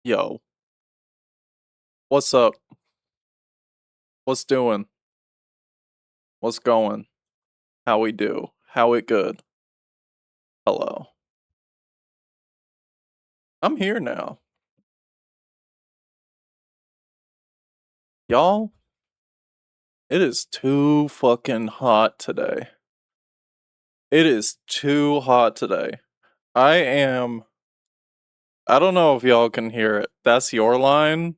Yo, what's up? What's doing? What's going? How we do? How it good? Hello. I'm here now. Y'all, it is too fucking hot today. It is too hot today. I don't know if y'all can hear it. That's your line?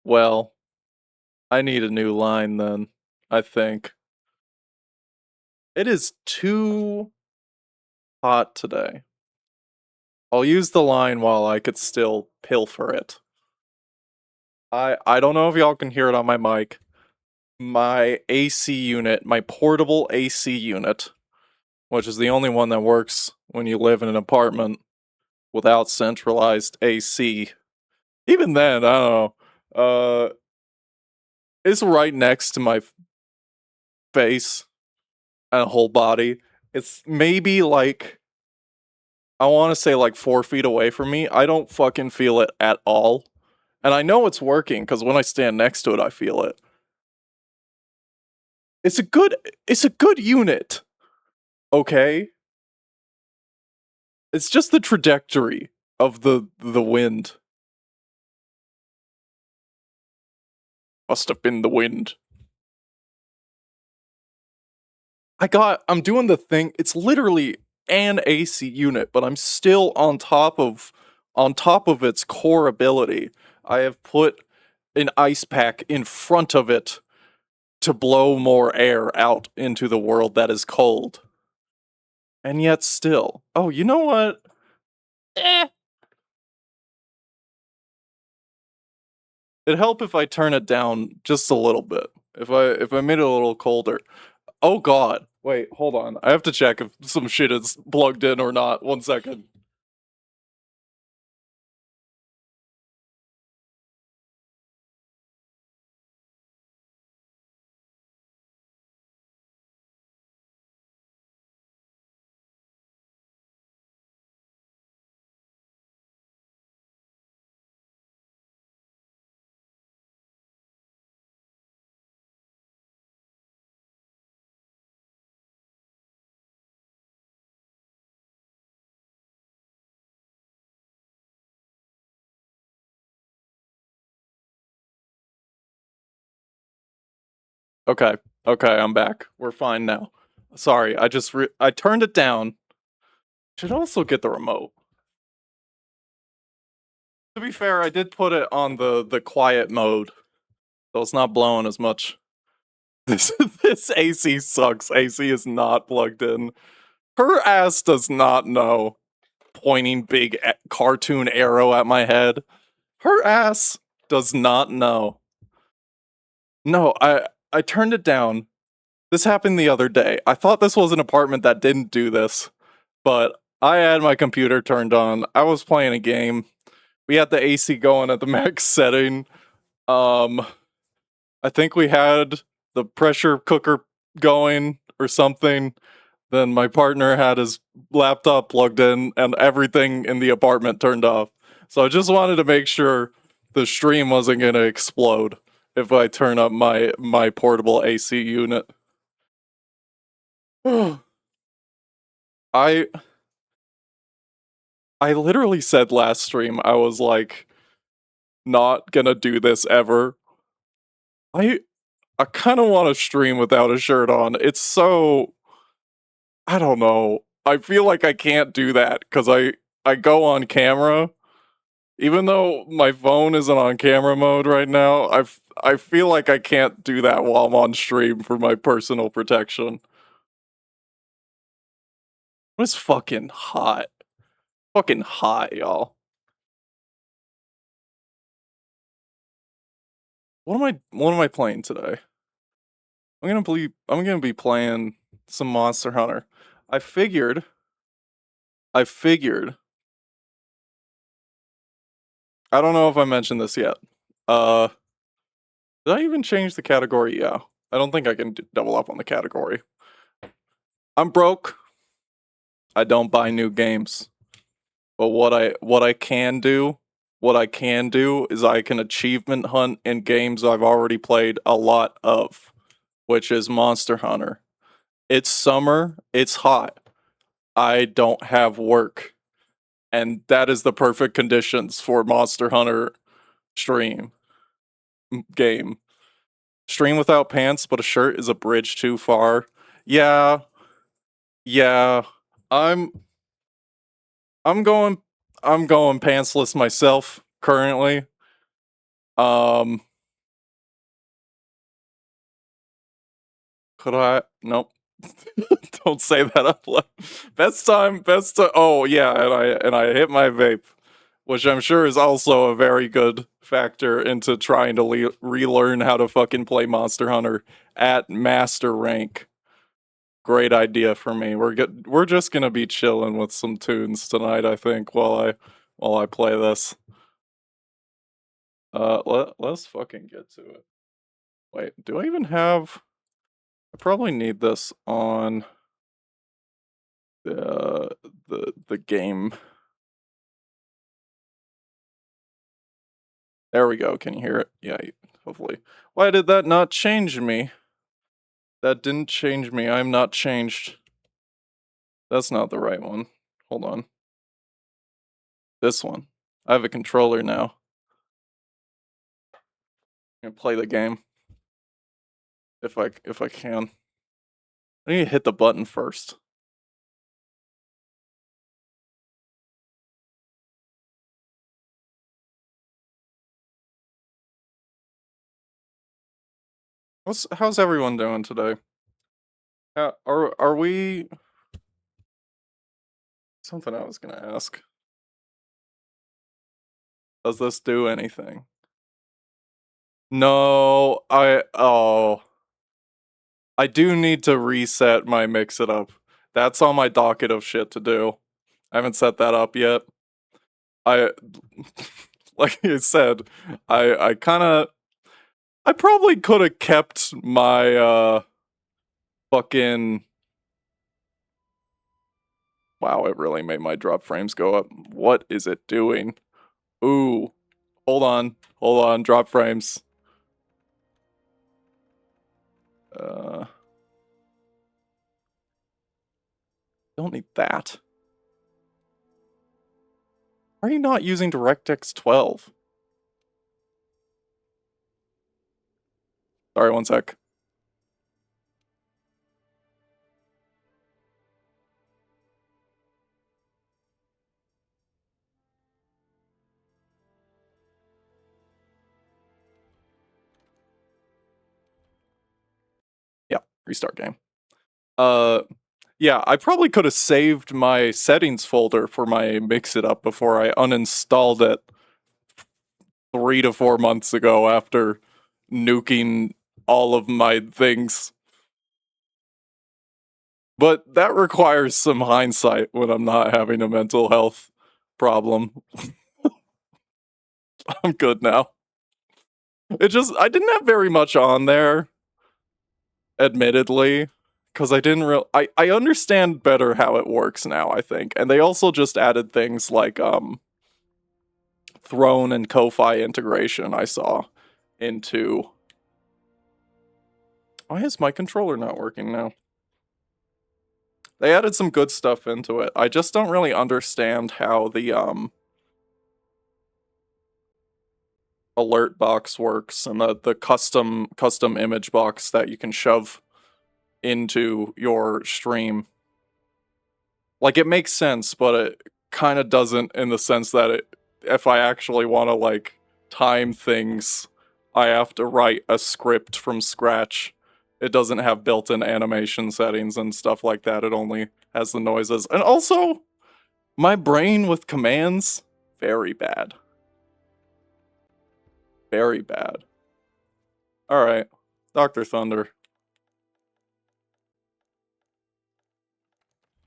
Well, I need a new line then, I think. It is too hot today. I'll use the line while I could still pilfer it. I don't know if y'all can hear it on my mic. My AC unit, my portable AC unit, which is the only one that works when you live in an apartment without centralized AC. Even then, I don't know. It's right next to my face and whole body. It's maybe like, I want to say like 4 feet away from me. I don't fucking feel it at all. And I know it's working because when I stand next to it, I feel it. It's a good, it's a good unit. Okay? It's just the trajectory of the wind. Must have been the wind. I'm doing the thing. It's literally an AC unit, but I'm still on top of its core ability. I have put an ice pack in front of it to blow more air out into the world that is cold. And yet still. Oh, you know what? Eh. It'd help if I turn it down just a little bit. If I made it a little colder. Oh god. Wait, hold on. I have to check if some shit is plugged in or not. 1 second. Okay. Okay, I'm back. We're fine now. Sorry, I turned it down. Should also get the remote. To be fair, I did put it on the quiet mode, so it's not blowing as much. This this AC sucks. AC is not plugged in. Her ass does not know. Pointing big cartoon arrow at my head. Her ass does not know. No, I turned it down. This happened the other day. I thought this was an apartment that didn't do this, but I had my computer turned on. I was playing a game. We had the AC going at the max setting. Um, I think we had the pressure cooker going or something. Then my partner had his laptop plugged in and everything in the apartment turned off. So I just wanted to make sure the stream wasn't going to explode if I turn up my portable AC unit. I I literally said last stream I was like not going to do this ever. I I kind of want to stream without a shirt on. It's so, I don't know. I feel like I can't do that cuz I go on camera. Even though my phone isn't on camera mode right now, I feel like I can't do that while I'm on stream for my personal protection. It's fucking hot. Fucking hot, y'all. What am I playing today? I'm gonna be playing some Monster Hunter. I figured I figured I don't know if I mentioned this yet. Uh did I even change the category? Yeah. I don't think I can double up on the category. I'm broke. I don't buy new games. But what I can do is I can achievement hunt in games I've already played a lot of, which is Monster Hunter. It's summer, it's hot. I don't have work, and that is the perfect conditions for Monster Hunter stream game. Stream without pants, but a shirt is a bridge too far. Yeah, yeah. I'm I'm going I'm going pantsless myself currently. Um could I nope. Don't say that up loud. Best time. Oh yeah, and I hit my vape, which I'm sure is also a very good factor into trying to relearn how to fucking play Monster Hunter at master rank. Great idea for me. We're just gonna be chilling with some tunes tonight, I think, while I play this. Let's fucking get to it. Wait, do I even have I probably need this on the game. There we go. Can you hear it? Yeah, hopefully. Why did that not change me? That didn't change me. I'm not changed. That's not the right one. Hold on. This one. I have a controller now. I'm gonna play the game if I can. I need to hit the button first. How's everyone doing today? Are we something I was gonna ask? Does this do anything? No, I do need to reset my mix it up. That's on my docket of shit to do. I haven't set that up yet. I like I said, I kind of I probably could have kept my fucking wow, it really made my drop frames go up. What is it doing? Ooh. Hold on. Hold on. Drop frames. Uh don't need that. Are you not using DirectX 12? Sorry, one sec. Yeah, restart game. Yeah, I probably could have saved my settings folder for my Mix It Up before I uninstalled it 3 to 4 months ago after nuking all of my things. But that requires some hindsight when I'm not having a mental health problem. I'm good now. I didn't have very much on there, admittedly, because I understand better how it works now, I think. And they also just added things like Throne and Ko-Fi integration I saw into. Why is my controller not working now? They added some good stuff into it. I just don't really understand how the alert box works and the custom image box that you can shove into your stream. Like it makes sense, but it kind of doesn't in the sense that if I actually want to like time things, I have to write a script from scratch. It doesn't have built-in animation settings and stuff like that. It only has the noises. And also, my brain with commands, very bad. Very bad. Alright. Dr. Thunder.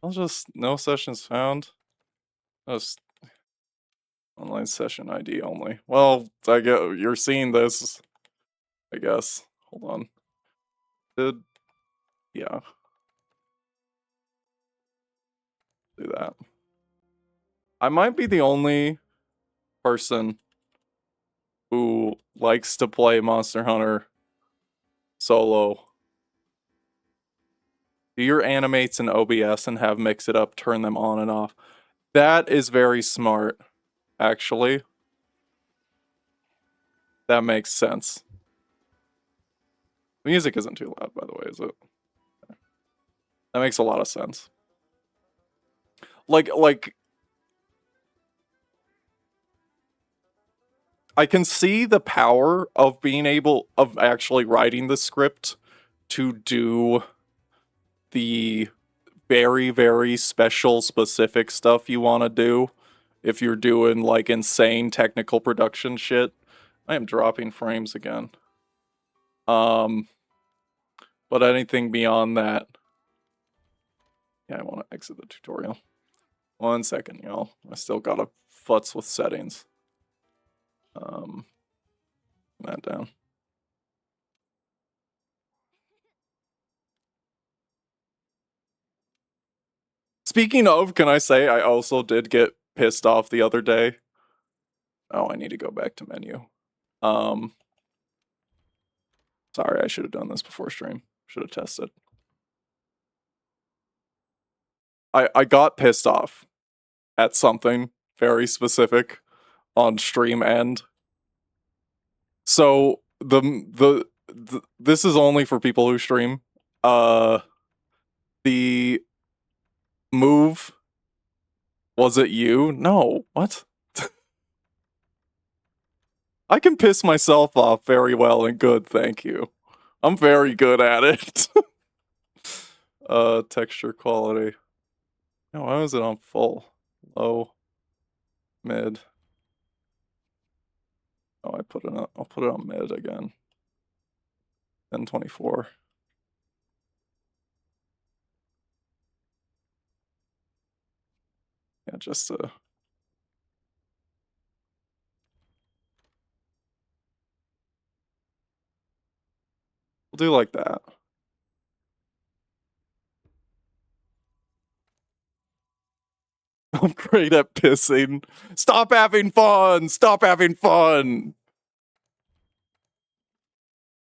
I'll just no sessions found. Just online session ID only. Well, I get you're seeing this, I guess. Hold on. Did yeah, do that. I might be the only person who likes to play Monster Hunter solo. Do your animates in OBS and have mix it up, turn them on and off. That is very smart, actually. That makes sense. The music isn't too loud, by the way, is it? That makes a lot of sense. Like, I can see the power of being able, of actually writing the script to do the very, very special, specific stuff you want to do. If you're doing, like, insane technical production shit. I am dropping frames again. But anything beyond that... Yeah, I want to exit the tutorial. 1 second, y'all. I still gotta futz with settings. That down. Speaking of, can I say I also did get pissed off the other day? Oh, I need to go back to menu. Sorry, I should have done this before stream. Should have tested. I got pissed off at something very specific on stream end. So this is only for people who stream. The move, was it you? No, what? I can piss myself off very well and good, thank you. I'm very good at it. Texture quality. No, why was it on full? Low, mid. Oh, I'll put it on mid again. 1024. Yeah, just to... We'll do like that. I'm great at pissing. Stop having fun! Stop having fun!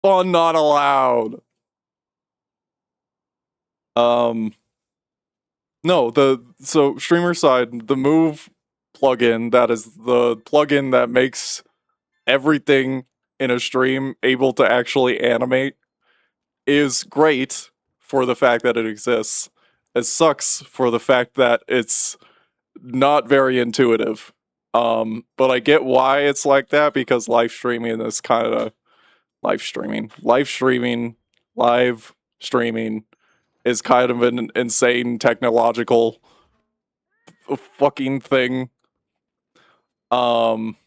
Fun not allowed. No, so streamer side, the move plugin, that is the plugin that makes everything in a stream able to actually animate, is great for the fact that it exists. It sucks for the fact that it's not very intuitive. But I get why it's like that, because live streaming is kind of live streaming is kind of an insane technological fucking thing. Element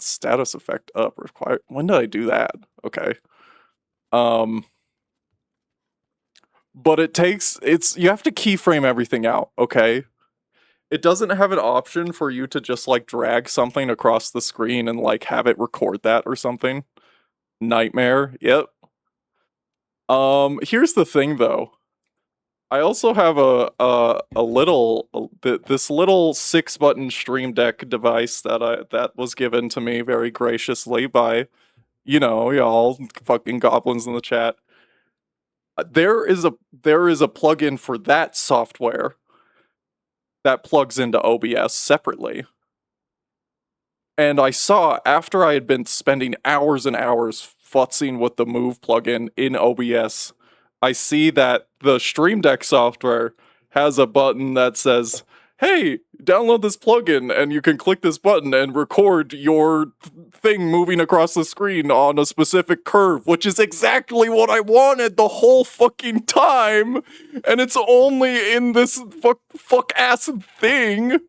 status effect up required. When did I do that? Okay. But you have to keyframe everything out, okay? It doesn't have an option for you to just like drag something across the screen and like have it record that or something. Nightmare. Yep. Here's the thing though. I also have this little 6-button Stream Deck device that was given to me very graciously by, y'all fucking goblins in the chat. There is a plugin for that software that plugs into OBS separately. And I saw, after I had been spending hours and hours futzing with the Move plugin in OBS, I see that the Stream Deck software has a button that says, hey, download this plugin, and you can click this button and record your thing moving across the screen on a specific curve, which is exactly what I wanted the whole fucking time, and it's only in this fuck-ass thing.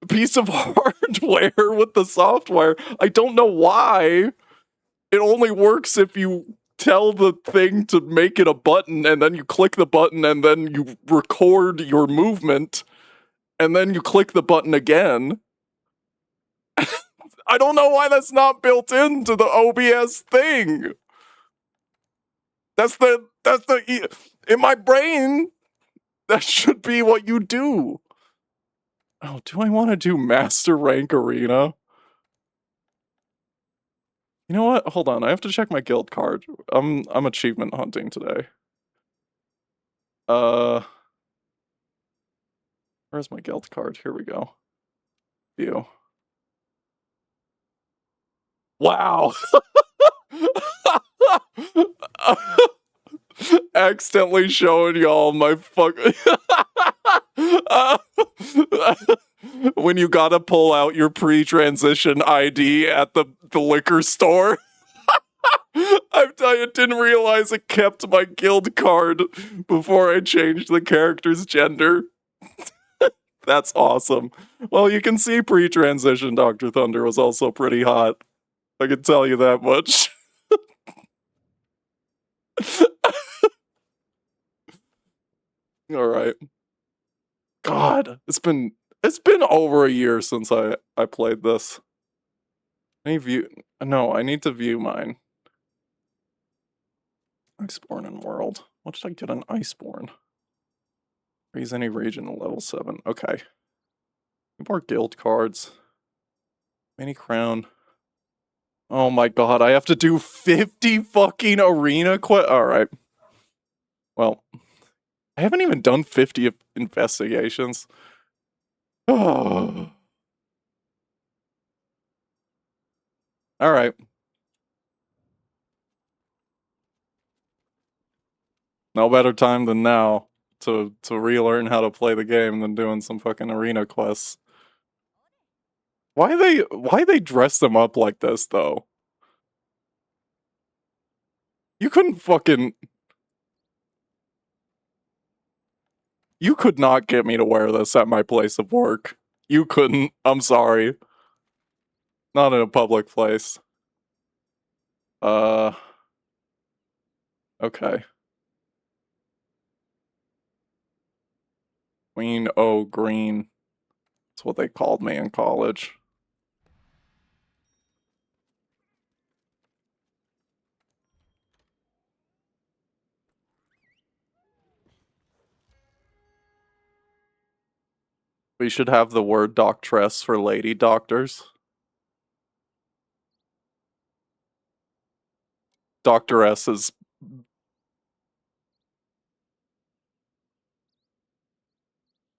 Piece of hardware with the software. I don't know why. It only works if you tell the thing to make it a button, and then you click the button, and then you record your movement, and then you click the button again. I don't know why that's not built into the OBS thing. In my brain, that should be what you do. Oh, do I want to do Master Rank Arena? You know what? Hold on, I have to check my guild card. I'm achievement hunting today. Where's my guild card? Here we go. View. Wow. Accidentally showing y'all my fuck. When you gotta pull out your pre-transition ID at the liquor store. I'm telling you, didn't realize it kept my guild card before I changed the character's gender. That's awesome. Well, you can see pre-transition Dr. Thunder was also pretty hot. I can tell you that much. All right. God, it's been over a year since I played this. Any view? No, I need to view mine. Iceborne and World. What did I get on Iceborne? Raise any region to level 7. Okay. More guild cards. Mini crown. Oh my god, I have to do 50 fucking arena alright. Well, I haven't even done 50 investigations. Oh. Alright. No better time than now to relearn how to play the game than doing some fucking arena quests. Why they dress them up like this though? You couldn't fucking... You could not get me to wear this at my place of work. You couldn't. I'm sorry. Not in a public place. Okay. Queen O Green. That's what they called me in college. We should have the word doctress for lady doctors. Doctoress is...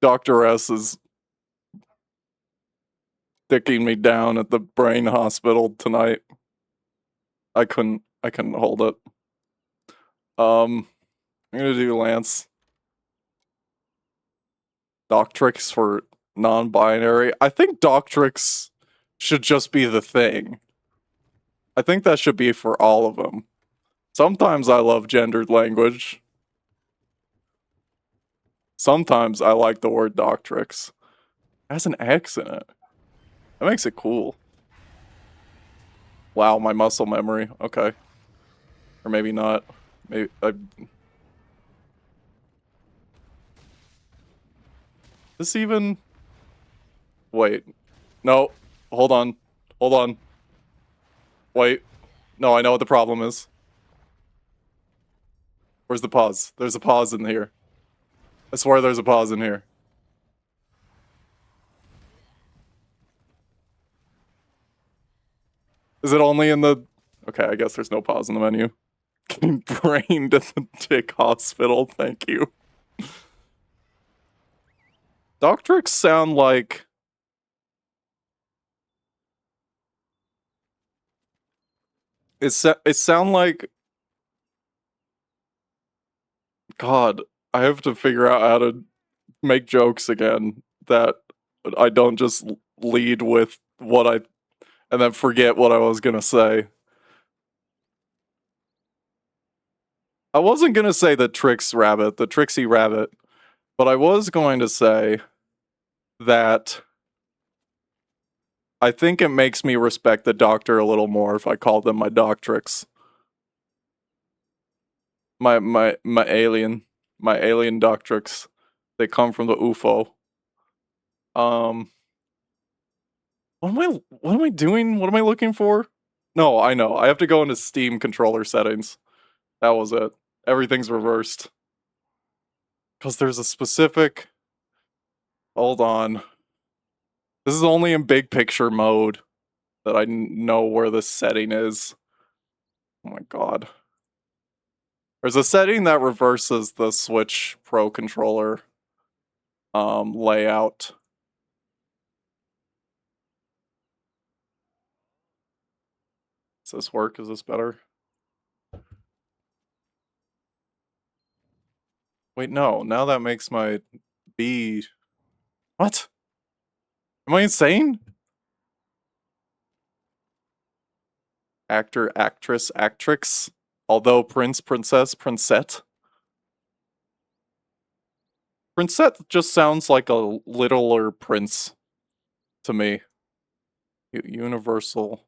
Doctoress is sticking me down at the brain hospital tonight. I couldn't hold it. I'm gonna do Lance. Doctrix for non-binary. I think Doctrix should just be the thing. I think that should be for all of them. Sometimes I love gendered language. Sometimes I like the word Doctrix. It has an X in it. That makes it cool. Wow, my muscle memory. Okay. Or maybe not. Maybe this even... Wait. No. Hold on. Hold on. Wait. No, I know what the problem is. Where's the pause? There's a pause in here. I swear there's a pause in here. Is it only in the... Okay, I guess there's no pause in the menu. Getting brained at the dick hospital, thank you. Doctrix sound like... It sound like... God, I have to figure out how to make jokes again that I don't just lead with what I... and then forget what I was gonna say. I wasn't gonna say the Trixie rabbit, but I was going to say that I think it makes me respect the doctor a little more if I call them my doctrix. My alien doctrix. They come from the UFO. What am I doing? What am I looking for? No, I know. I have to go into Steam controller settings. That was it. Everything's reversed. Because there's a specific... Hold on. This is only in big picture mode that I know where this setting is. Oh my god. There's a setting that reverses the Switch Pro controller layout. Does this work? Is this better? Wait, no. Now that makes my B... What? Am I insane? Actor, actress, actrix. Although prince, princess, princette. Princette just sounds like a littler prince to me. Universal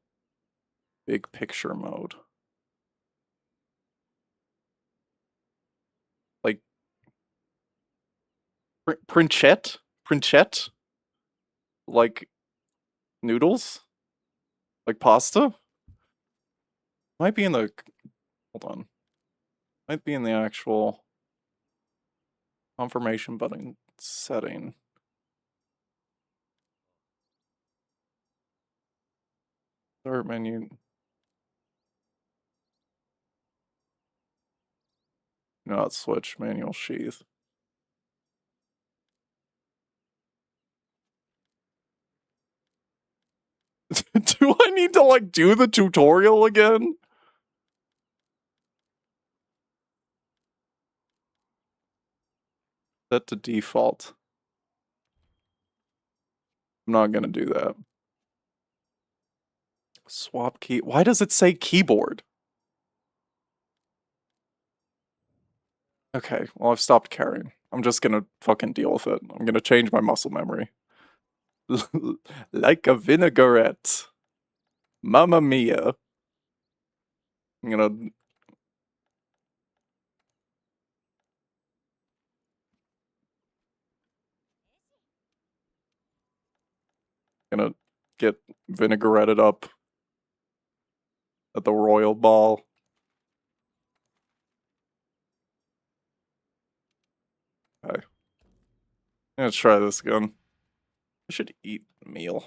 big picture mode. Like Princette? Princette? Like noodles? Like pasta? Might be in the... Hold on. Might be in the actual confirmation button setting. Start menu. Not switch, manual sheath. Do I need to like do the tutorial again? Set to default. I'm not gonna do that. Swap key. Why does it say keyboard? Okay, well I've stopped caring. I'm just gonna fucking deal with it. I'm gonna change my muscle memory. Like a vinaigrette. Mamma mia. I'm gonna get vinaigretted up at the royal ball. Okay. Let's try this again. I should eat a meal.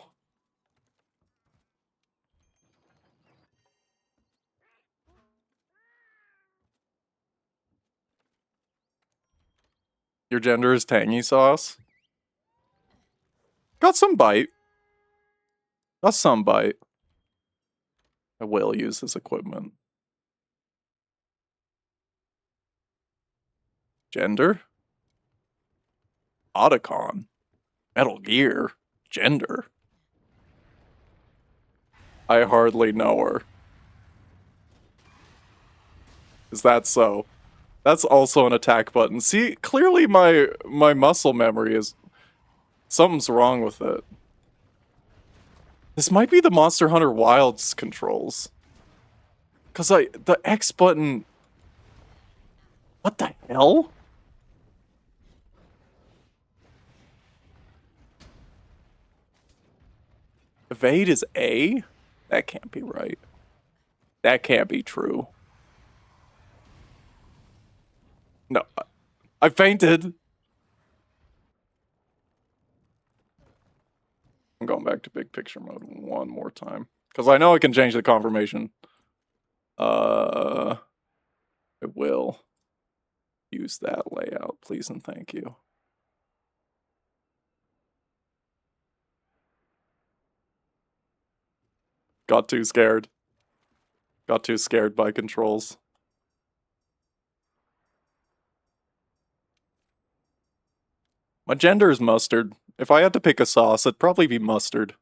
Your gender is tangy sauce? Got some bite. Got some bite. I will use this equipment. Gender? Otacon. Metal Gear. Gender. I hardly know her. Is that so? That's also an attack button. See, clearly my muscle memory is... Something's wrong with it. This might be the Monster Hunter Wilds controls. Cause the X button... What the hell? Evade is A? That can't be right. That can't be true. No, I fainted. I'm going back to big picture mode one more time. Because I know I can change the confirmation. I will use that layout, please and thank you. Got too scared. Got too scared by controls. My gender is mustard. If I had to pick a sauce, it'd probably be mustard.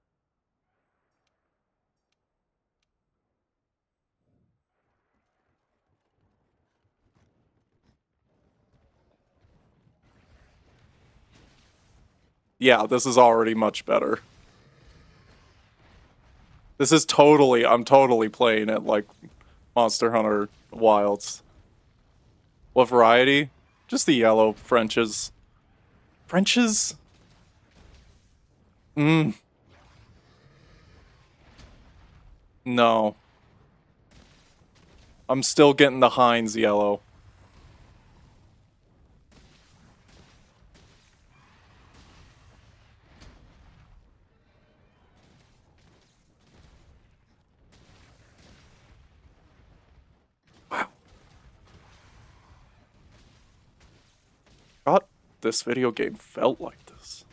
Yeah, this is already much better. This is totally, I'm totally playing it like Monster Hunter Wilds. What variety? Just the yellow Frenches. Frenches? No. I'm still getting the Heinz yellow. this video game felt like this.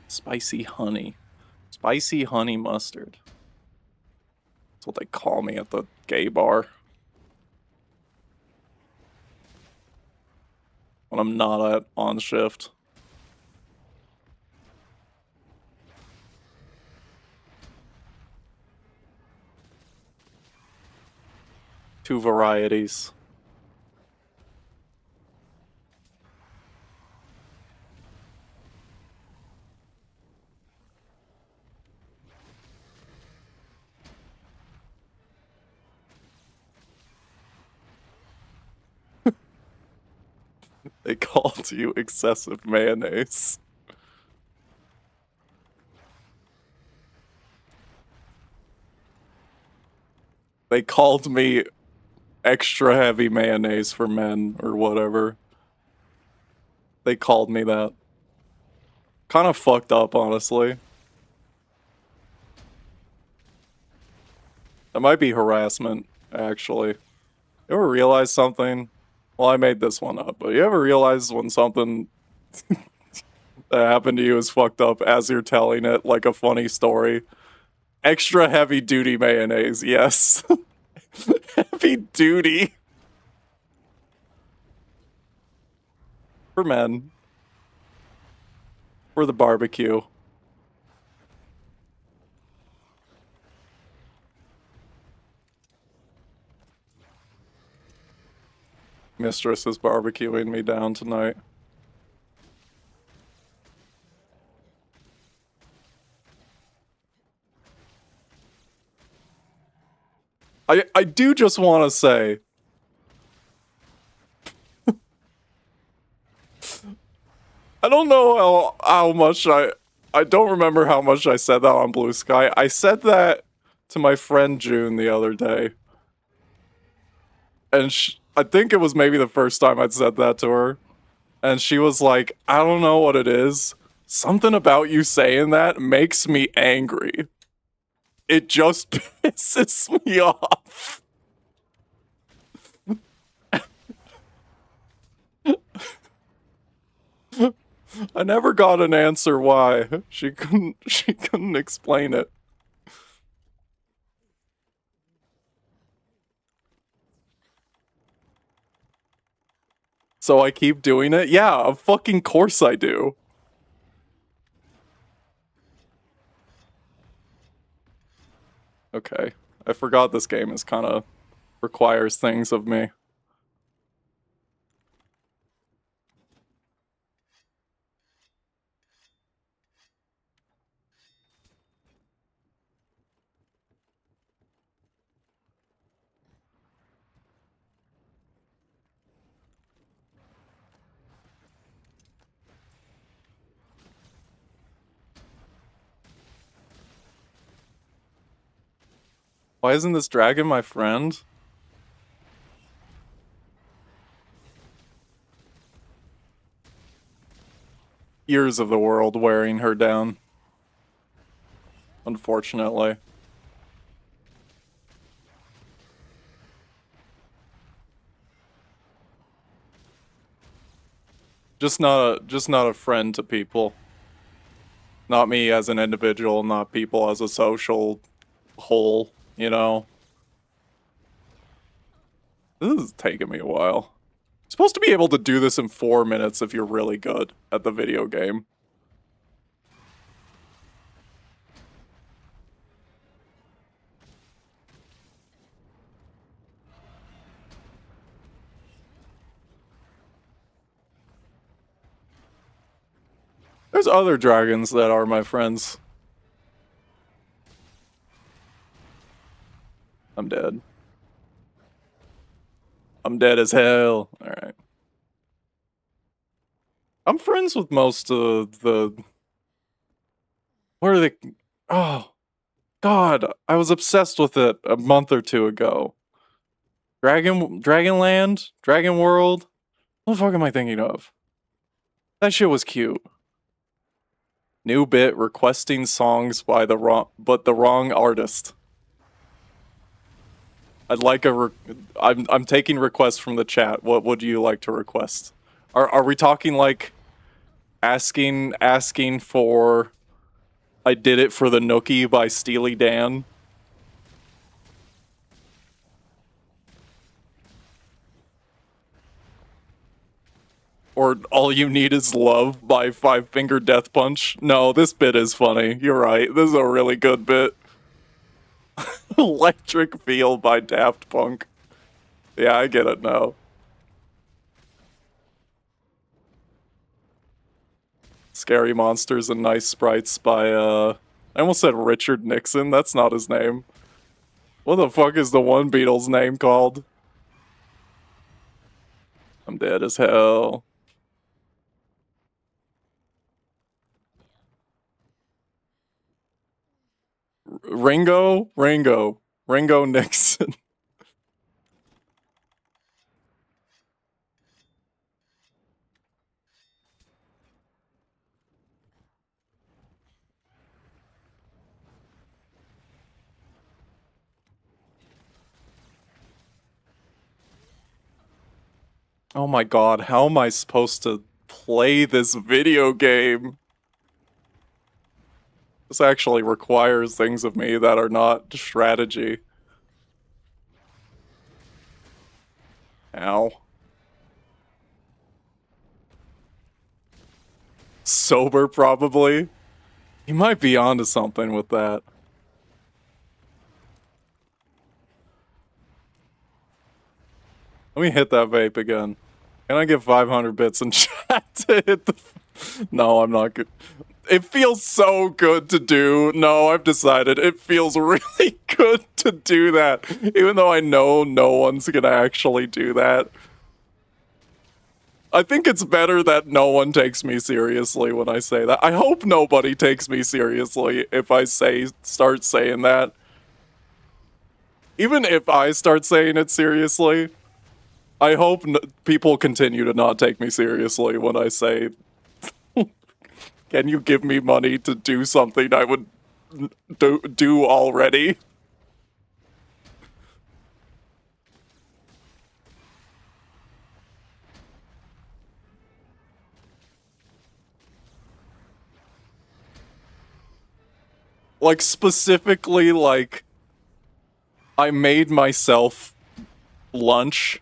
Spicy honey. Spicy honey mustard. That's what they call me at the gay bar. When I'm not on shift. Two varieties. They called you excessive mayonnaise. They called me extra heavy mayonnaise for men or whatever. They called me that. Kind of fucked up, honestly. That might be harassment, actually. You ever realize something? Well, I made this one up, but you ever realize when something that happened to you is fucked up as you're telling it like a funny story? Extra heavy duty mayonnaise, yes. Heavy duty. For men. For the barbecue. Mistress is barbecuing me down tonight. I do just want to say, I don't know how much I don't remember how much I said that on Blue Sky. I said that to my friend June the other day. And I think it was maybe the first time I'd said that to her. And she was like, I don't know what it is. Something about you saying that makes me angry. It just pisses me off. I never got an answer why. She couldn't explain it. So I keep doing it? Yeah, of fucking course I do. Okay. I forgot this game is kinda requires things of me. Why isn't this dragon my friend? Years of the world wearing her down. Unfortunately. Just not a friend to people. Not me as an individual, not people as a social whole, you know? This is taking me a while. You're supposed to be able to do this in 4 minutes if you're really good at the video game. There's other dragons that are my friends. I'm dead. I'm dead as hell. Alright. I'm friends with most of the... What are they... Oh. God, I was obsessed with it a month or two ago. Dragonland? Dragon World? What the fuck am I thinking of? That shit was cute. New bit requesting songs by the wrong artist. I'd like I'm taking requests from the chat. What would you like to request? Are we talking like asking for I Did It for the Nookie by Steely Dan? Or All You Need Is Love by Five Finger Death Punch? No, this bit is funny. You're right. This is a really good bit. Electric Feel by Daft Punk. Yeah, I get it now. Scary Monsters and Nice Sprites by, I almost said Richard Nixon. That's not his name. What the fuck is the one Beatles name called? I'm dead as hell. Ringo Nixon. Oh my god, how am I supposed to play this video game? This actually requires things of me that are not strategy. Ow. Sober, probably. He might be onto something with that. Let me hit that vape again. Can I get 500 bits in chat to hit the... No, I'm not good. It feels so good to do. No, I've decided. It feels really good to do that. Even though I know no one's gonna actually do that. I think it's better that no one takes me seriously when I say that. I hope nobody takes me seriously if I start saying that. Even if I start saying it seriously, I hope people continue to not take me seriously when I say, can you give me money to do something I would do already? Like, specifically, like, I made myself lunch.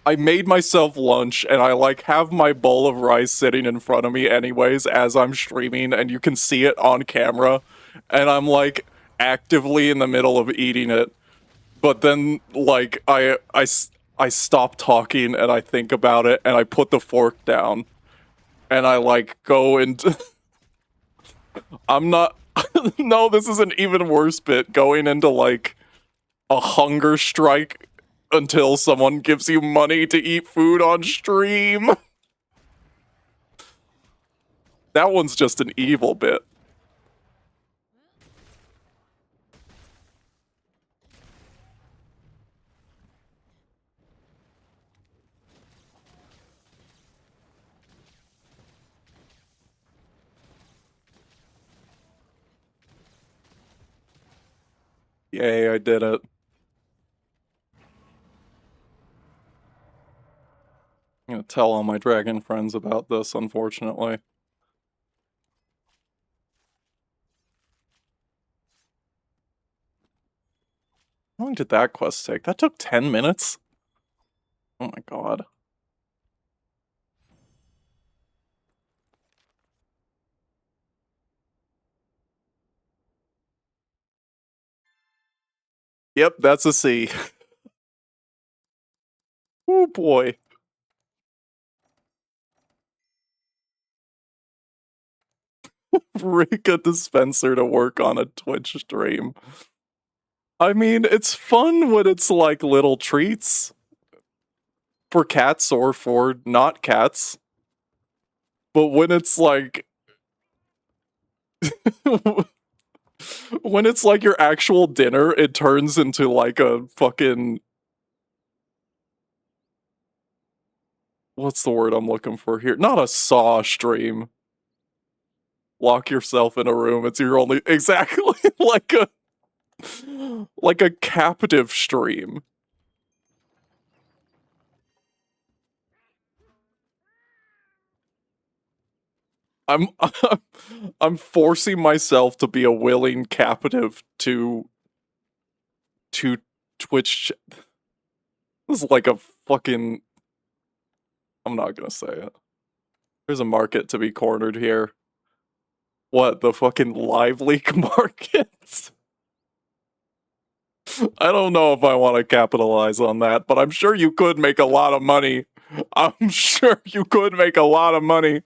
I made myself lunch, and I, like, have my bowl of rice sitting in front of me anyways as I'm streaming, and you can see it on camera, and I'm, like, actively in the middle of eating it. But then, like, I stop talking, and I think about it, and I put the fork down. And I, like, go into... I'm not... No, this is an even worse bit. Going into, like, a hunger strike until someone gives you money to eat food on stream. That one's just an evil bit. Yay, I did it. I'm gonna tell all my dragon friends about this, unfortunately. How long did that quest take? That took 10 minutes? Oh my god. Yep, that's a C. Oh boy. Rig a dispenser to work on a Twitch stream. I mean, it's fun when it's like little treats. For cats or for not cats. But when it's like... when it's like your actual dinner, it turns into like a fucking... what's the word I'm looking for here? Not a saw stream. Lock yourself in a room. It's your only exactly like a captive stream. I'm I'm forcing myself to be a willing captive to Twitch. This is like a fucking. I'm not gonna say it. There's a market to be cornered here. What, the fucking live leak markets? I don't know if I want to capitalize on that, but I'm sure you could make a lot of money. I'm sure you could make a lot of money.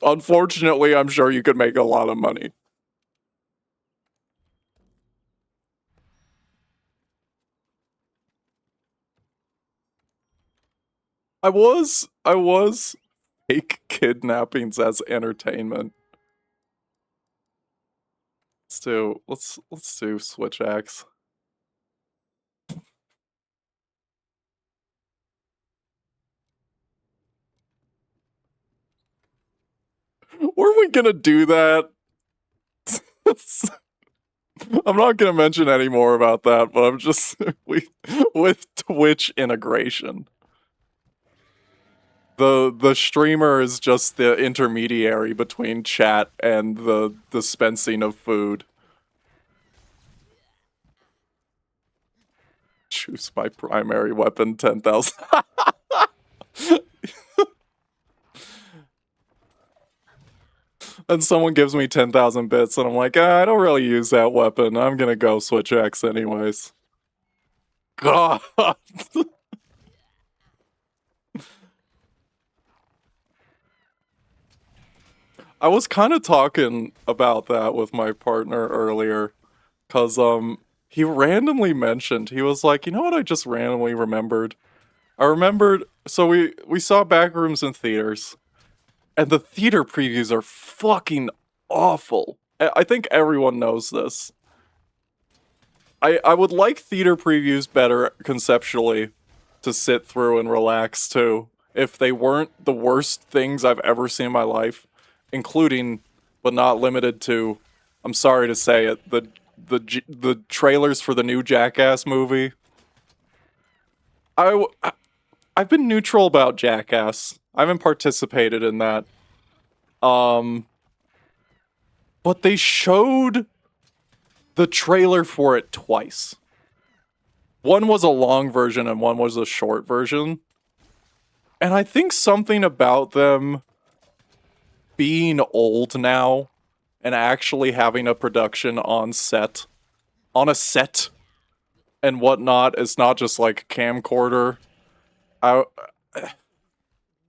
Unfortunately, I'm sure you could make a lot of money. I was fake kidnappings as entertainment. Let's do Switch Axe. Were we gonna do that? I'm not gonna mention any more about that, but I'm just with Twitch integration. The streamer is just the intermediary between chat and the dispensing of food. Choose my primary weapon, 10,000. And someone gives me 10,000 bits, and I'm like, I don't really use that weapon. I'm gonna go Switch X anyways. God. I was kind of talking about that with my partner earlier, cause he randomly mentioned, he was like, you know what I just randomly remembered? I remembered, so we saw Backrooms in theaters, and the theater previews are fucking awful. I think everyone knows this. I would like theater previews better conceptually to sit through and relax too, if they weren't the worst things I've ever seen in my life, including, but not limited to, I'm sorry to say it, the trailers for the new Jackass movie. I've been neutral about Jackass. I haven't participated in that. But they showed the trailer for it twice. One was a long version and one was a short version. And I think something about them being old now and actually having a production on a set and whatnot, it's not just like camcorder. I,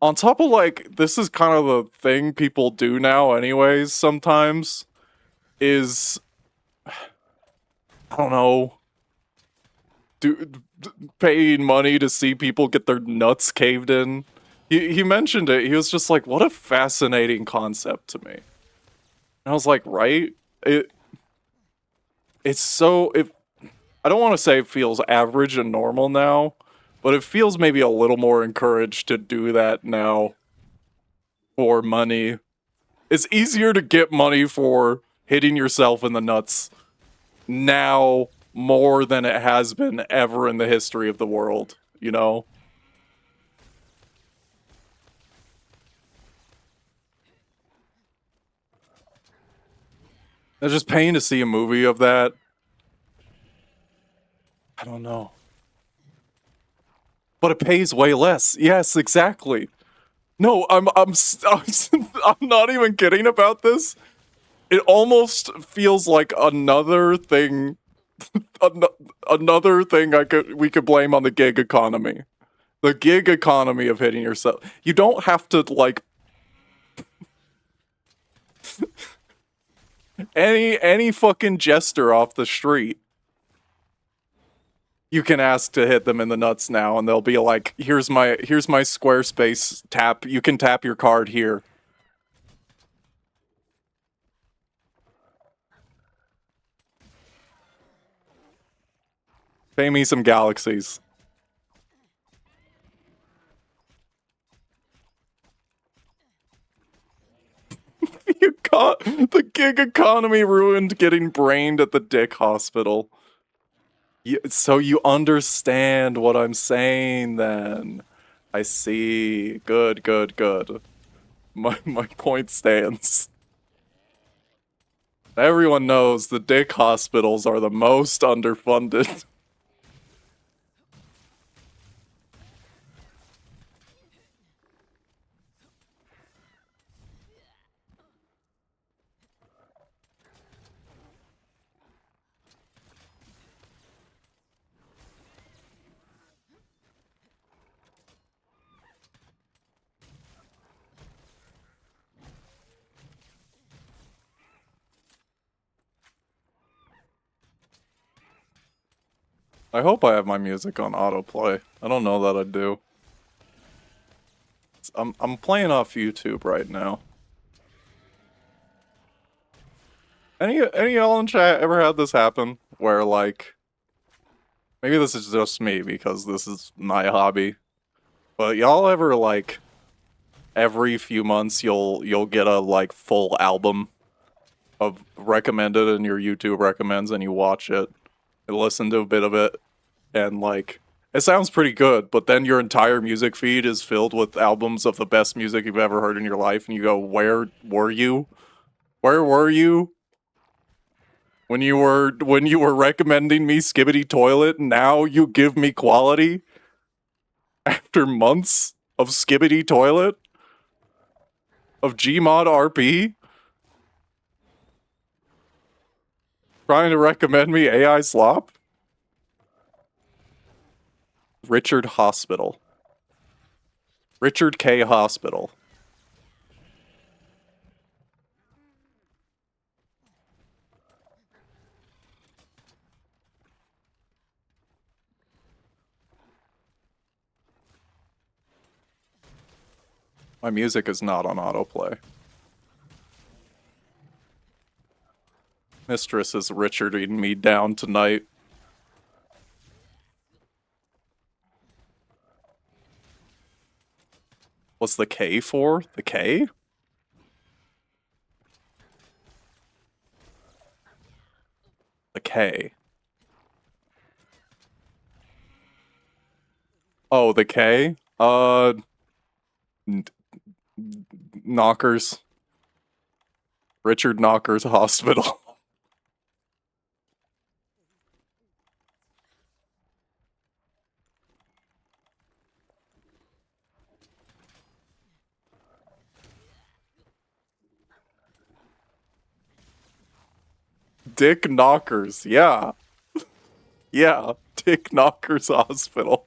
on top of like, this is kind of the thing people do now anyways sometimes, is, I don't know, paying money to see people get their nuts caved in. He mentioned it. He was just like, what a fascinating concept to me. And I was like, right? It's so, I don't want to say it feels average and normal now, but it feels maybe a little more encouraged to do that now for money. It's easier to get money for hitting yourself in the nuts now more than it has been ever in the history of the world, you know? It's just paying to see a movie of that. I don't know. But it pays way less. Yes, exactly. No, I'm not even kidding about this. It almost feels like another thing, another thing we could blame on the gig economy. The gig economy of hitting yourself. You don't have to like any fucking jester off the street. You can ask to hit them in the nuts now, and they'll be like, here's my Squarespace tap. You can tap your card here. Pay me some galaxies. The gig economy ruined getting brained at the dick hospital. So you understand what I'm saying then. I see. Good, good, good. My point stands. Everyone knows the dick hospitals are the most underfunded. I hope I have my music on autoplay. I don't know that I do. I'm playing off YouTube right now. Any y'all in chat ever had this happen? Where like maybe this is just me because this is my hobby. But y'all ever like every few months you'll get a like full album of recommended and your YouTube recommends and you watch it and listen to a bit of it and like it sounds pretty good, but then your entire music feed is filled with albums of the best music you've ever heard in your life and you go, "Where were you? Where were you when you were recommending me Skibbity Toilet and now you give me quality after months of Skibbity Toilet of Gmod RP?" Trying to recommend me AI slop? Richard Hospital. Richard K. Hospital. My music is not on autoplay. Mistress is Richarding me down tonight. What's the K for? The K? The K. Oh, the K? Knockers. Richard Knockers Hospital. Dick Knockers, yeah. Yeah, Dick Knockers Hospital.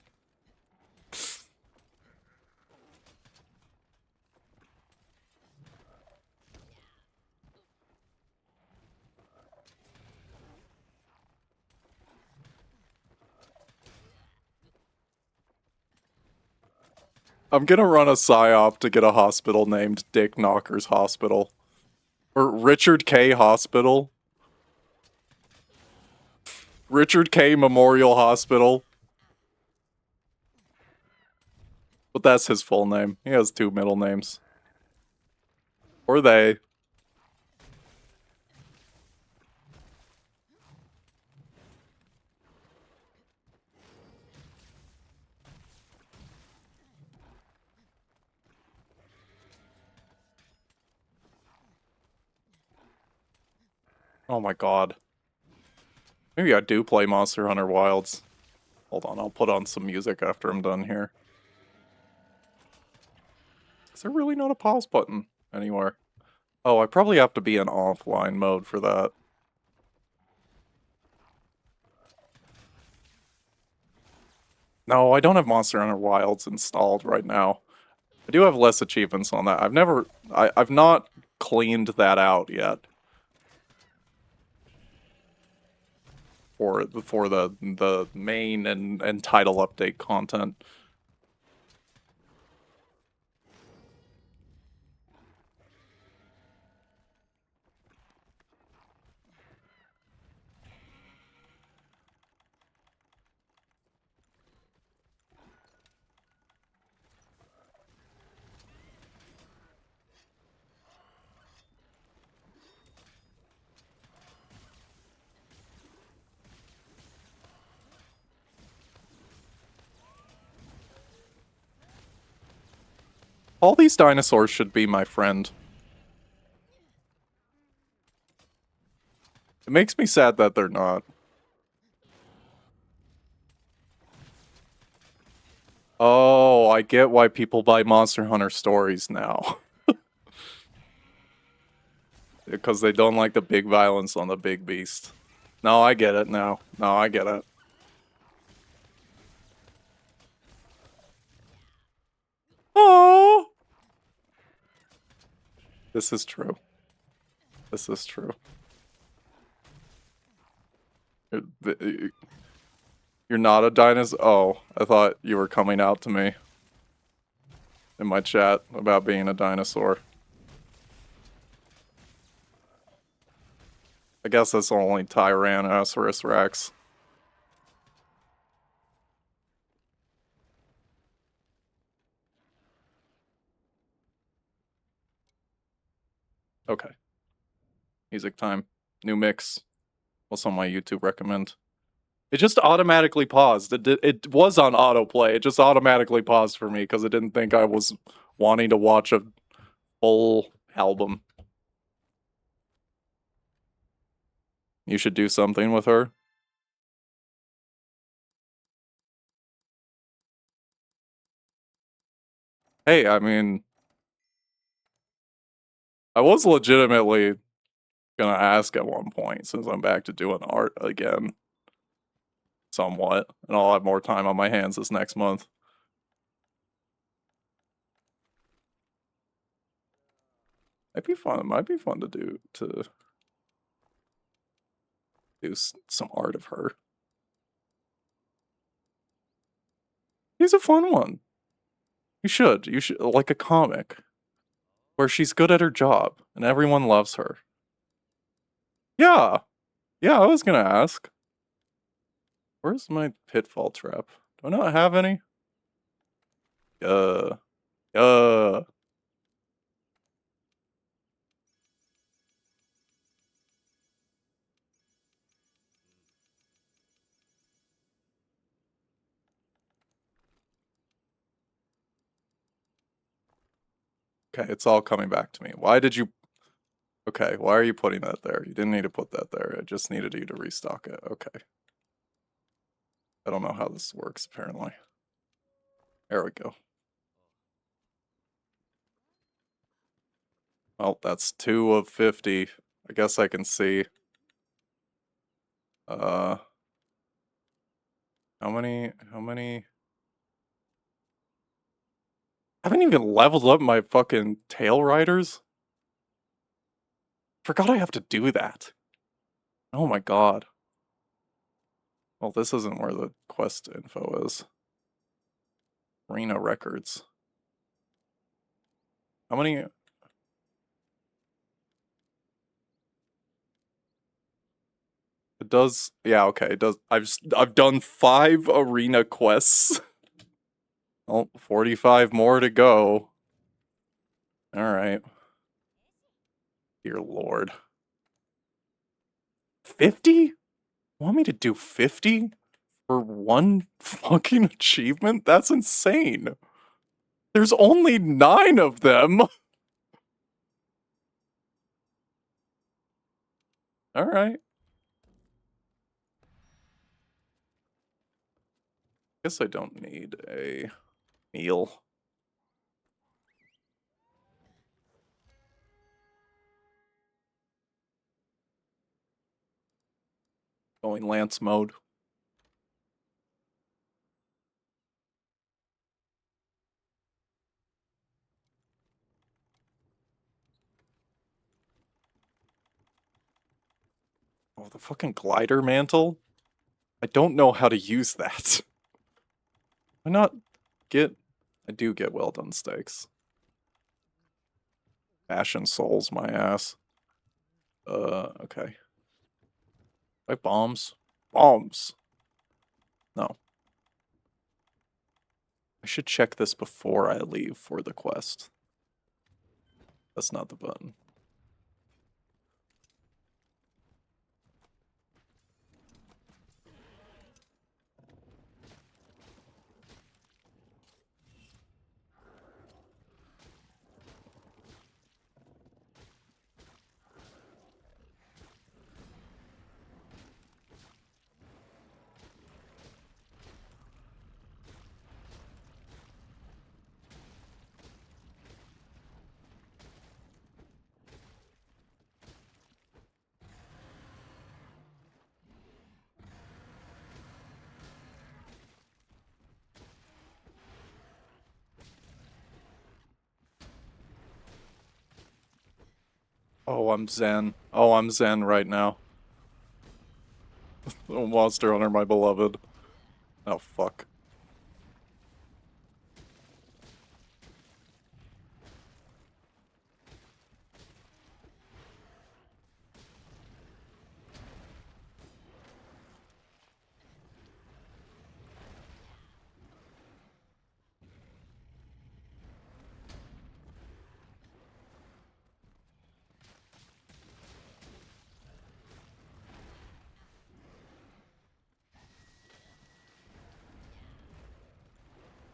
I'm gonna run a psyop to get a hospital named Dick Knockers Hospital. Or Richard K. Hospital. Richard K. Memorial Hospital. But that's his full name. He has two middle names. Or they. Oh my god. Maybe I do play Monster Hunter Wilds. Hold on, I'll put on some music after I'm done here. Is there really not a pause button anywhere? Oh, I probably have to be in offline mode for that. No, I don't have Monster Hunter Wilds installed right now. I do have less achievements on that. I've not cleaned that out yet. For the main and title update content. All these dinosaurs should be my friend. It makes me sad that they're not. Oh, I get why people buy Monster Hunter stories now. Because they don't like the big violence on the big beast. No, I get it now. No, I get it. Oh, this is true. This is true. You're not a dinosaur? Oh, I thought you were coming out to me in my chat about being a dinosaur. I guess that's only Tyrannosaurus Rex. Okay. Music time. New mix. What's on my YouTube recommend? It just automatically paused. It was on autoplay. It just automatically paused for me because it didn't think I was wanting to watch a full album. You should do something with her. Hey, I mean, I was legitimately gonna ask at one point since I'm back to doing art again. Somewhat. And I'll have more time on my hands this next month. Might be fun. It might be fun to do some art of her. He's a fun one. You should like a comic where she's good at her job and everyone loves her. Yeah. Yeah, I was gonna ask. Where's my pitfall trap? Do I not have any? Uh. Okay, it's all coming back to me. Why did you... Okay, why are you putting that there? You didn't need to put that there. I just needed you to restock it. Okay. I don't know how this works, apparently. There we go. Well, that's 2 of 50. I guess I can see. How many? I haven't even leveled up my fucking tail riders. Forgot I have to do that. Oh my god. Well, this isn't where the quest info is. Arena records. How many? It does. Yeah, okay. It does. I've done 5 arena quests. Oh, 45 more to go. All right. Dear Lord. 50? Want me to do 50 for one fucking achievement? That's insane. There's only 9 of them. All right. Guess I don't need a meal. Going Lance mode. Oh, the fucking glider mantle? I don't know how to use that. Why not get... I do get well done steaks. Fashion souls, my ass. Okay. Like bombs? Bombs! No. I should check this before I leave for the quest. That's not the button. Oh, I'm zen. Oh, I'm zen right now. Oh, Monster Hunter, my beloved. Oh, fuck.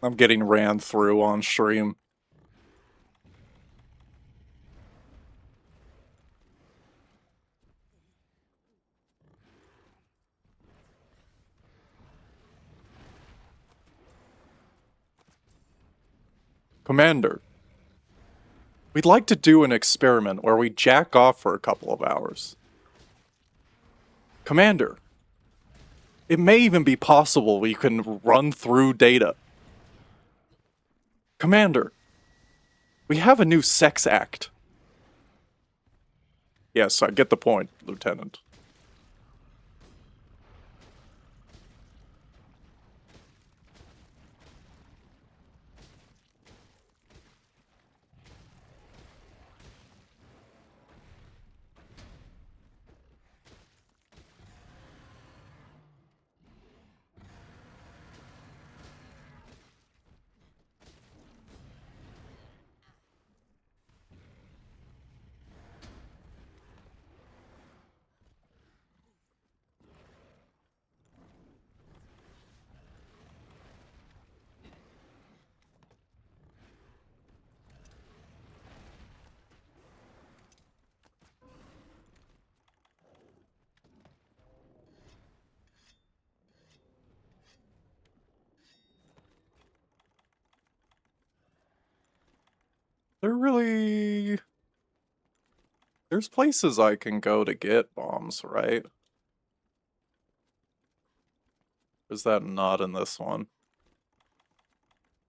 I'm getting ran through on stream. Commander, we'd like to do an experiment where we jack off for a couple of hours. Commander, it may even be possible we can run through data. Commander, we have a new sex act. Yes, I get the point, Lieutenant. There really... There's places I can go to get bombs, right? Is that not in this one?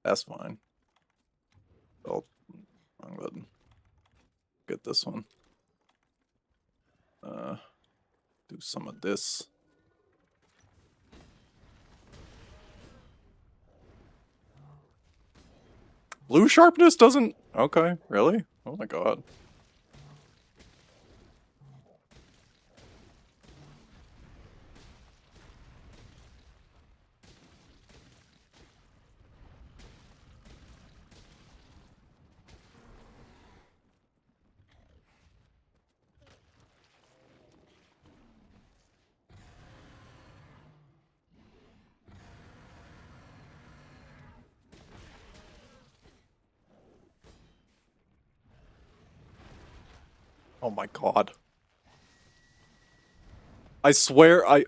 That's fine. I'm gonna get this one. Do some of this. Blue sharpness doesn't... Okay, really? Oh my god. Oh my god. I swear I've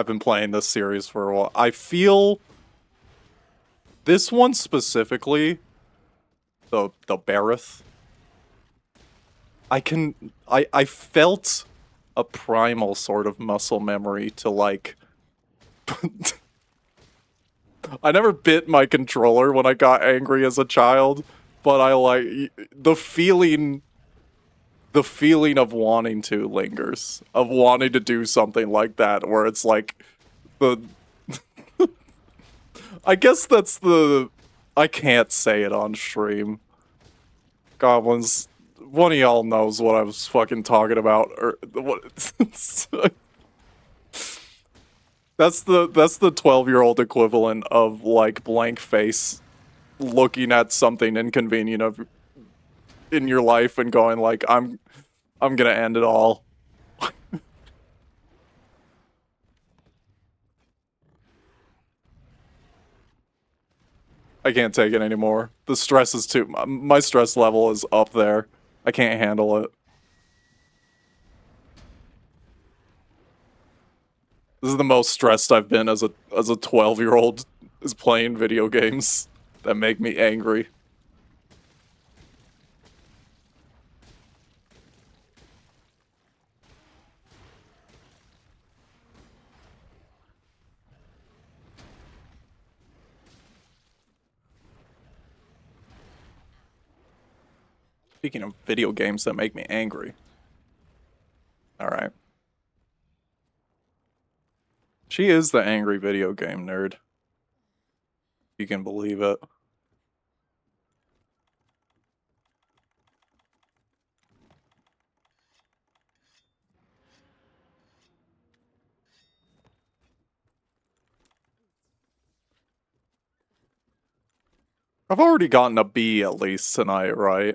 been playing this series for a while. I feel this one specifically, the Barith, I felt a primal sort of muscle memory to like I never bit my controller when I got angry as a child, but I like the feeling of wanting to lingers, of wanting to do something like that, where it's like the I guess that's the I can't say it on stream. Goblins, one of y'all knows what I was fucking talking about, or what? That's the 12-year-old equivalent of like blank face looking at something inconvenient of in your life and going like I'm gonna end it all. I can't take it anymore. The stress is too... My stress level is up there. I can't handle it. This is the most stressed I've been as a 12-year-old is playing video games that make me angry. Speaking of video games that make me angry. Alright. She is the angry video game nerd. You can believe it. I've already gotten a B at least tonight, right?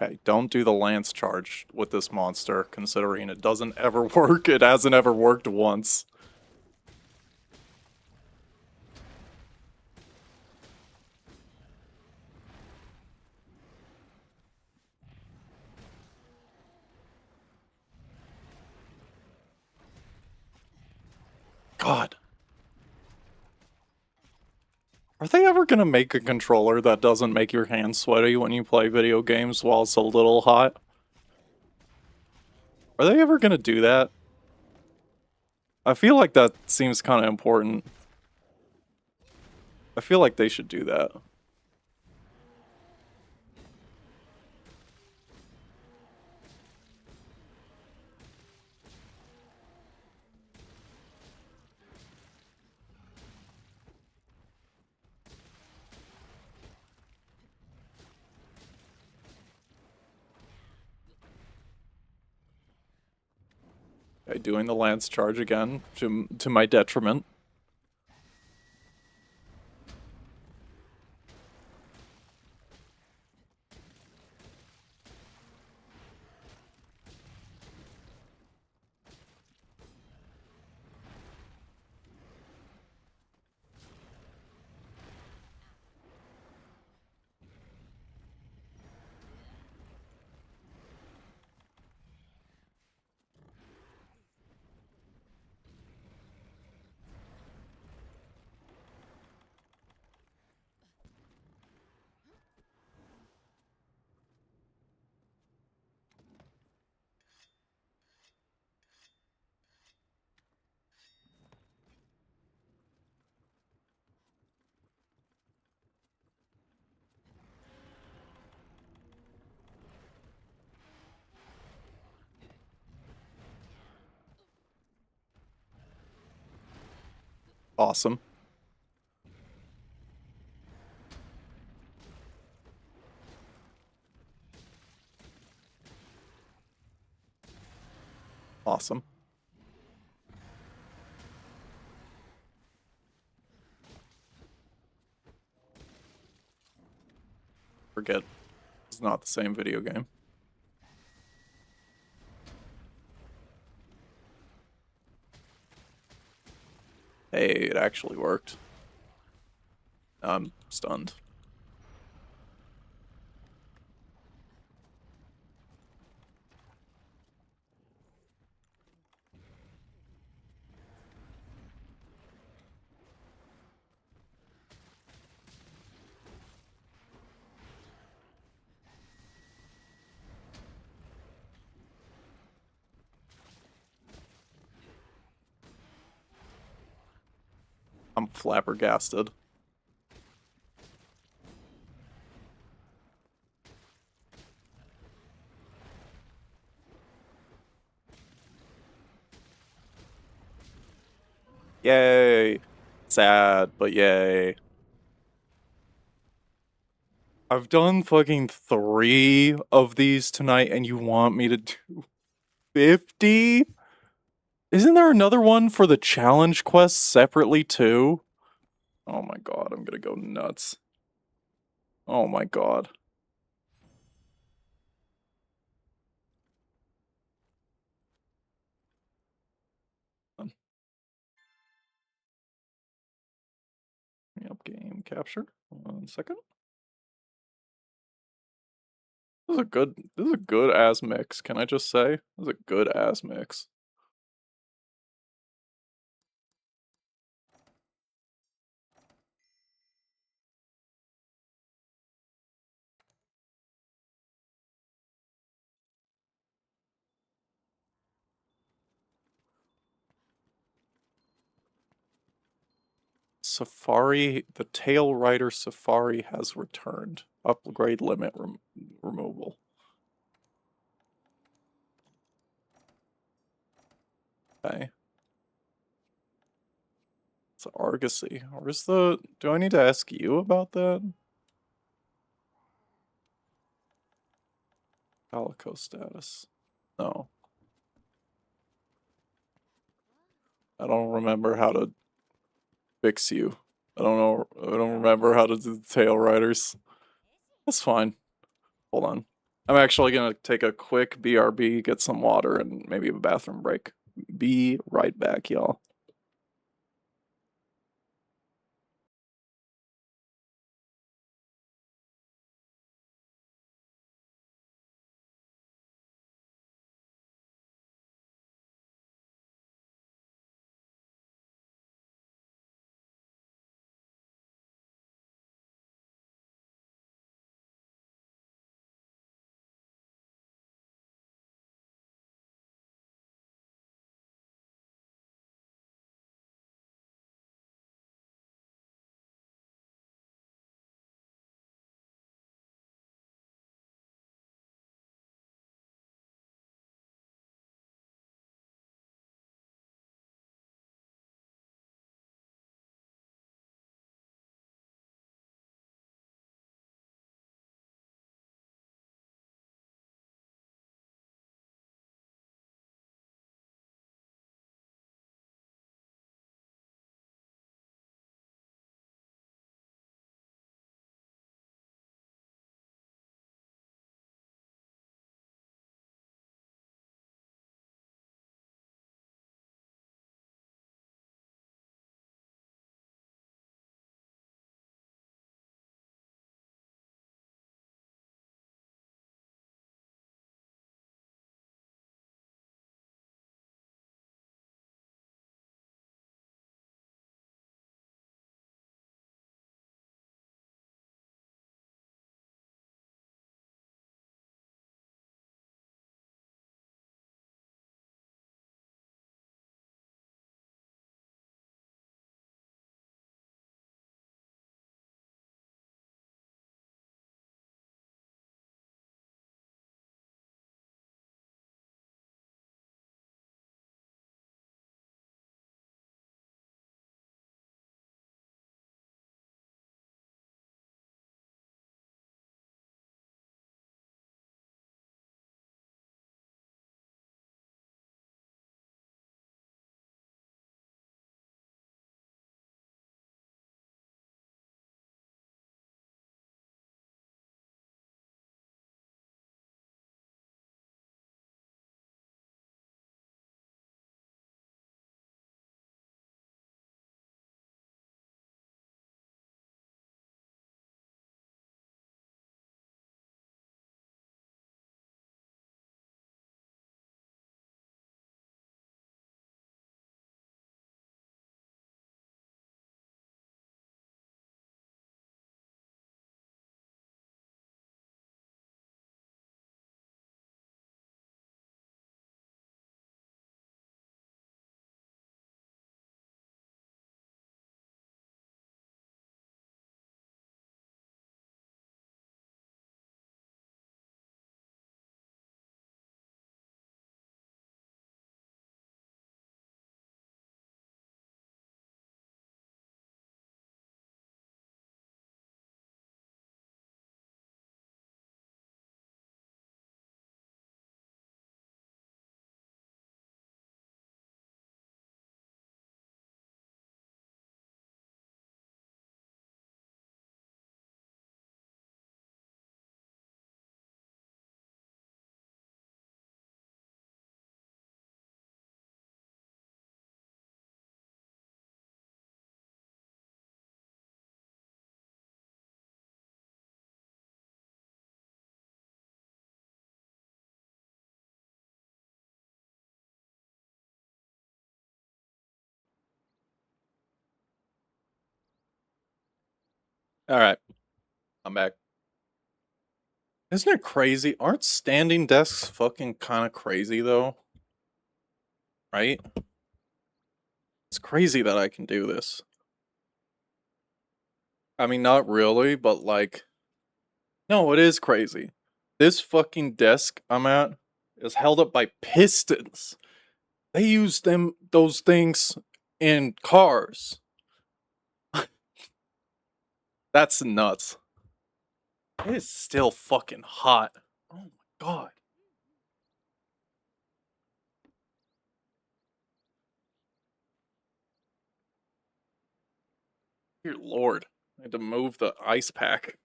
Okay, don't do the lance charge with this monster, considering it doesn't ever work. It hasn't ever worked once. God. Are they ever gonna make a controller that doesn't make your hands sweaty when you play video games while it's a little hot? Are they ever gonna do that? I feel like that seems kind of important. I feel like they should do that. Okay, doing the lance charge again, to my detriment. Awesome. Awesome. Forget. It's not the same video game. Hey, it actually worked. I'm stunned. I'm flabbergasted. Yay! Sad, but yay. I've done fucking 3 of these tonight, and you want me to do 50? Isn't there another one for the challenge quest separately, too? Oh my god, I'm gonna go nuts. Oh my god. Yep, game capture. 1 second. This is a good ass mix, can I just say? This is a good ass mix. Safari, the Tail Rider Safari has returned. Upgrade limit removal. Okay. It's Argosy. Where's the... Do I need to ask you about that? Calico status. No. I don't remember how to fix you. I don't know. I don't remember how to do the Tail Riders. That's fine. Hold on. I'm actually gonna take a quick BRB, get some water, and maybe a bathroom break. Be right back, y'all. Alright, I'm back. Isn't it crazy? Aren't standing desks fucking kind of crazy though? Right? It's crazy that I can do this. I mean, not really, but like, no, it is crazy. This fucking desk I'm at is held up by pistons. They use those things in cars. That's nuts. It is still fucking hot. Oh my god. Dear lord. I had to move the ice pack.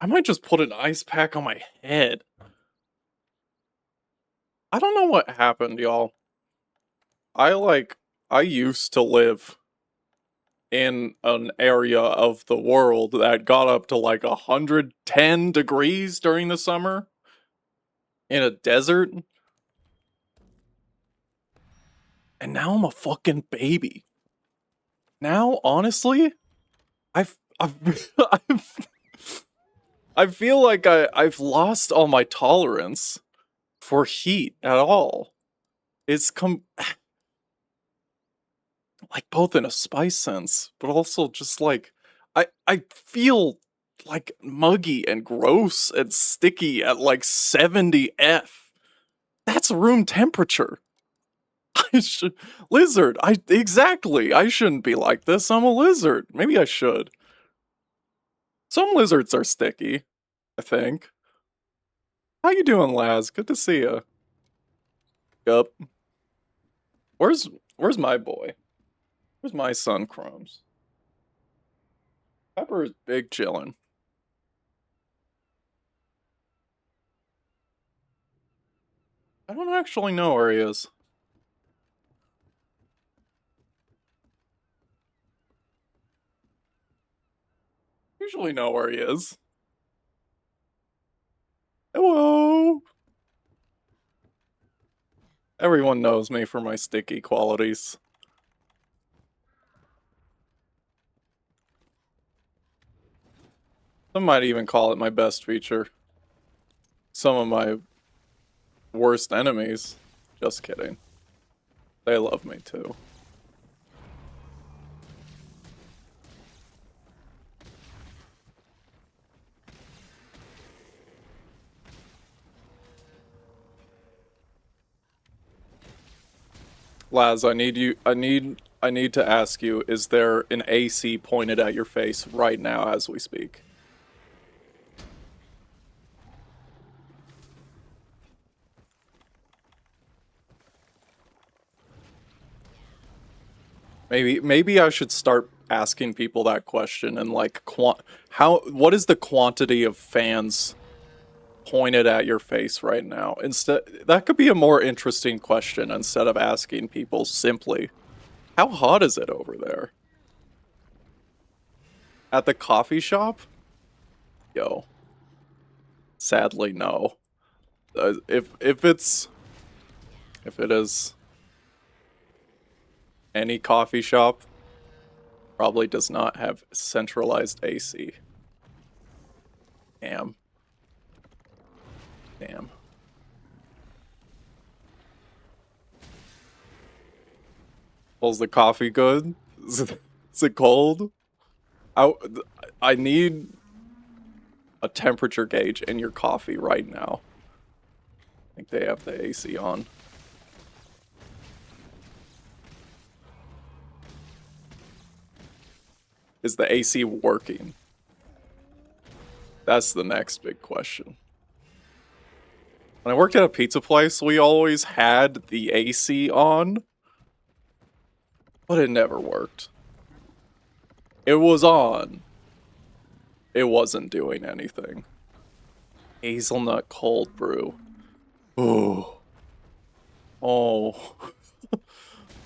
I might just put an ice pack on my head. I don't know what happened, y'all. I used to live in an area of the world that got up to like 110 degrees during the summer in a desert. And now I'm a fucking baby. Now, honestly, I've I feel like I've lost all my tolerance for heat at all. It's like both in a spice sense, but also just like I feel like muggy and gross and sticky at like 70 F. That's room temperature. I should lizard. I exactly. I shouldn't be like this. I'm a lizard. Maybe I should. Some lizards are sticky, I think. How you doing, Laz? Good to see you. Yup. Where's where's my boy? Where's my son, Crumbs? Pepper is big chillin'. I don't actually know where he is. Usually know where he is. Hello. Everyone knows me for my sticky qualities. Some might even call it my best feature. Some of my worst enemies. Just kidding. They love me too. Laz, I need to ask you, is there an AC pointed at your face right now as we speak? Maybe I should start asking people that question and like what is the quantity of fans pointed at your face right now? Instead, that could be a more interesting question instead of asking people simply, how hot is it over there? At the coffee shop? Yo, sadly no. If it is any coffee shop, probably does not have centralized AC. Damn. Damn. Well, is the coffee good? Is it cold? I, I need a temperature gauge in your coffee right now. I think they have the AC on. Is the AC working? That's the next big question. When I worked at a pizza place, we always had the AC on, but it never worked. It was on. It wasn't doing anything. Hazelnut cold brew. Oh. Oh.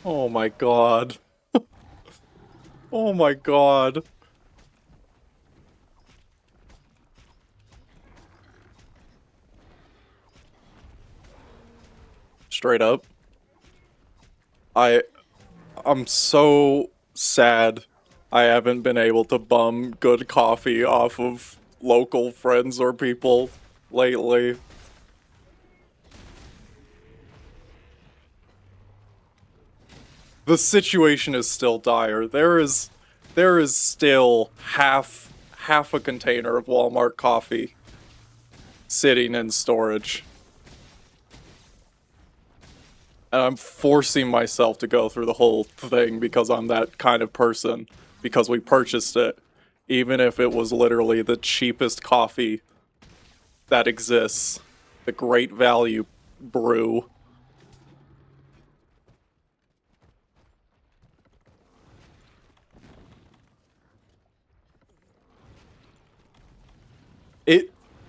Oh my god. Oh my god. Straight up. I'm so sad I haven't been able to bum good coffee off of local friends or people lately. The situation is still dire. There is still half a container of Walmart coffee sitting in storage. And I'm forcing myself to go through the whole thing because I'm that kind of person. Because we purchased it. Even if it was literally the cheapest coffee that exists. The Great Value brew.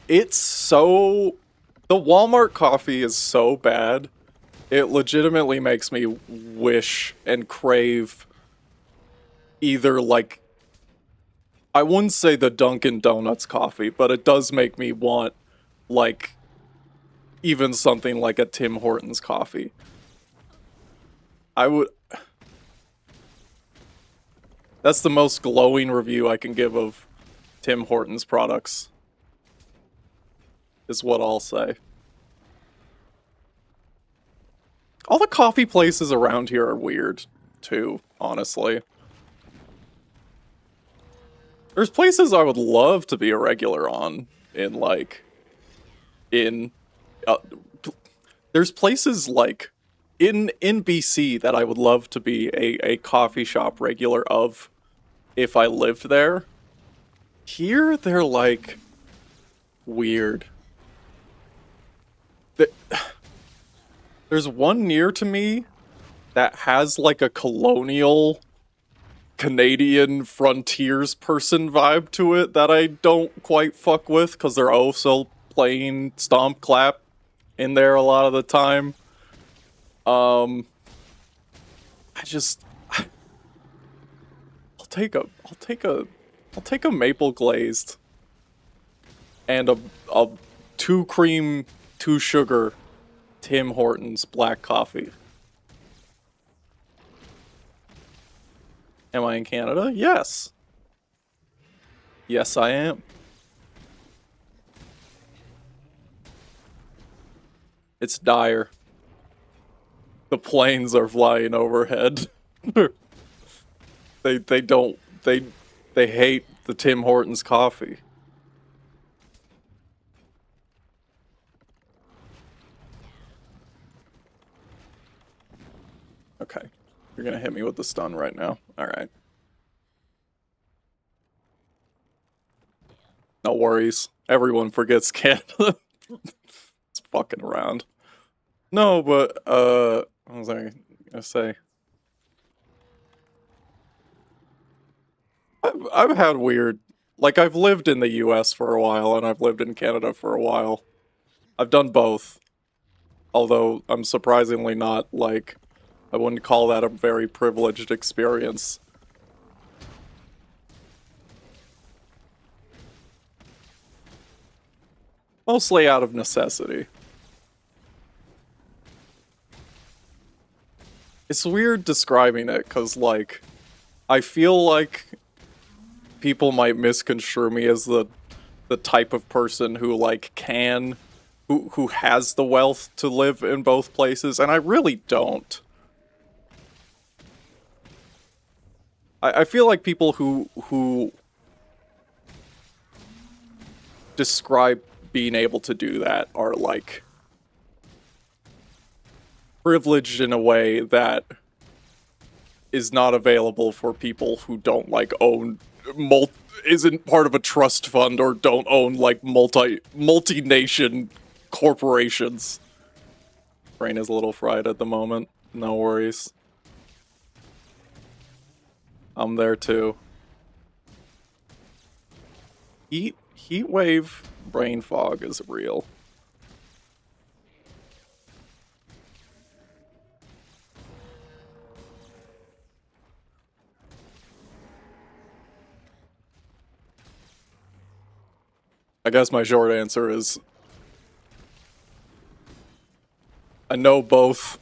It's so... The Walmart coffee is so bad. It legitimately makes me wish and crave either, like... I wouldn't say the Dunkin' Donuts coffee, but it does make me want, like, even something like a Tim Hortons coffee. I would... That's the most glowing review I can give of Tim Hortons products. Is what I'll say. All the coffee places around here are weird, too, honestly. There's places I would love to be a regular on, in, like... there's places, like... In BC that I would love to be a coffee shop regular of if I lived there. Here, they're, like... weird. There's one near to me that has, like, a colonial Canadian frontiers person vibe to it that I don't quite fuck with, because they're also playing Stomp Clap in there a lot of the time. I just... I'll take a maple glazed and a 2 cream, 2 sugar Tim Hortons black coffee. Am I in Canada? Yes. Yes, I am. It's dire. The planes are flying overhead. they hate the Tim Hortons coffee. Okay. You're gonna hit me with the stun right now. Alright. No worries. Everyone forgets Canada. It's fucking around. No, but, what was I gonna say? I've had weird... Like, I've lived in the US for a while, and I've lived in Canada for a while. I've done both. Although, I'm surprisingly not, like... I wouldn't call that a very privileged experience. Mostly out of necessity. It's weird describing it, because, like, I feel like people might misconstrue me as the type of person who, like, who has the wealth to live in both places, and I really don't. I feel like people who describe being able to do that are, like, privileged in a way that is not available for people who don't, like, own isn't part of a trust fund or don't own, like, multi-nation corporations. Brain is a little fried at the moment. No worries. I'm there too. Heat wave brain fog is real. I guess my short answer is I know both.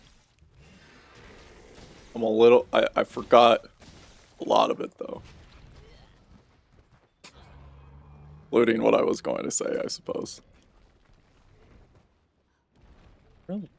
I'm a little... I forgot a lot of it, though. Including what I was going to say, I suppose. Really?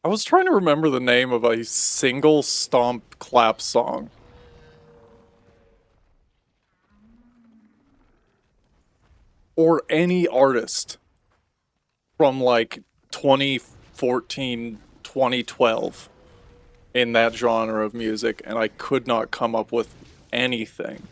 I was trying to remember the name of a single stomp clap song. Or any artist from like 2014, 2012 in that genre of music, and I could not come up with anything.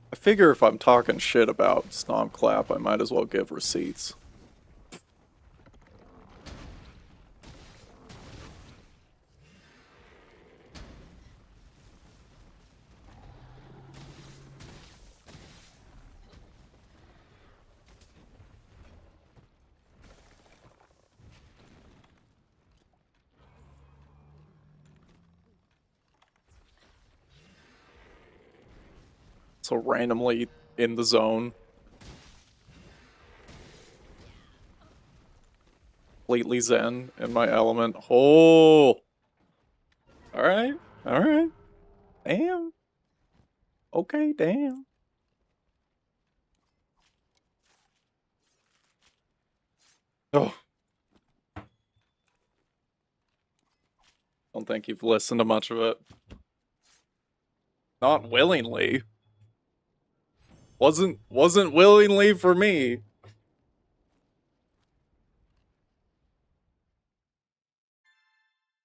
I figure if I'm talking shit about Stomp Clap, I might as well give receipts. So randomly in the zone. Completely zen in my element. Oh! Alright, alright. Damn. Okay, damn. Oh. Don't think you've listened to much of it. Not willingly. Wasn't willingly for me.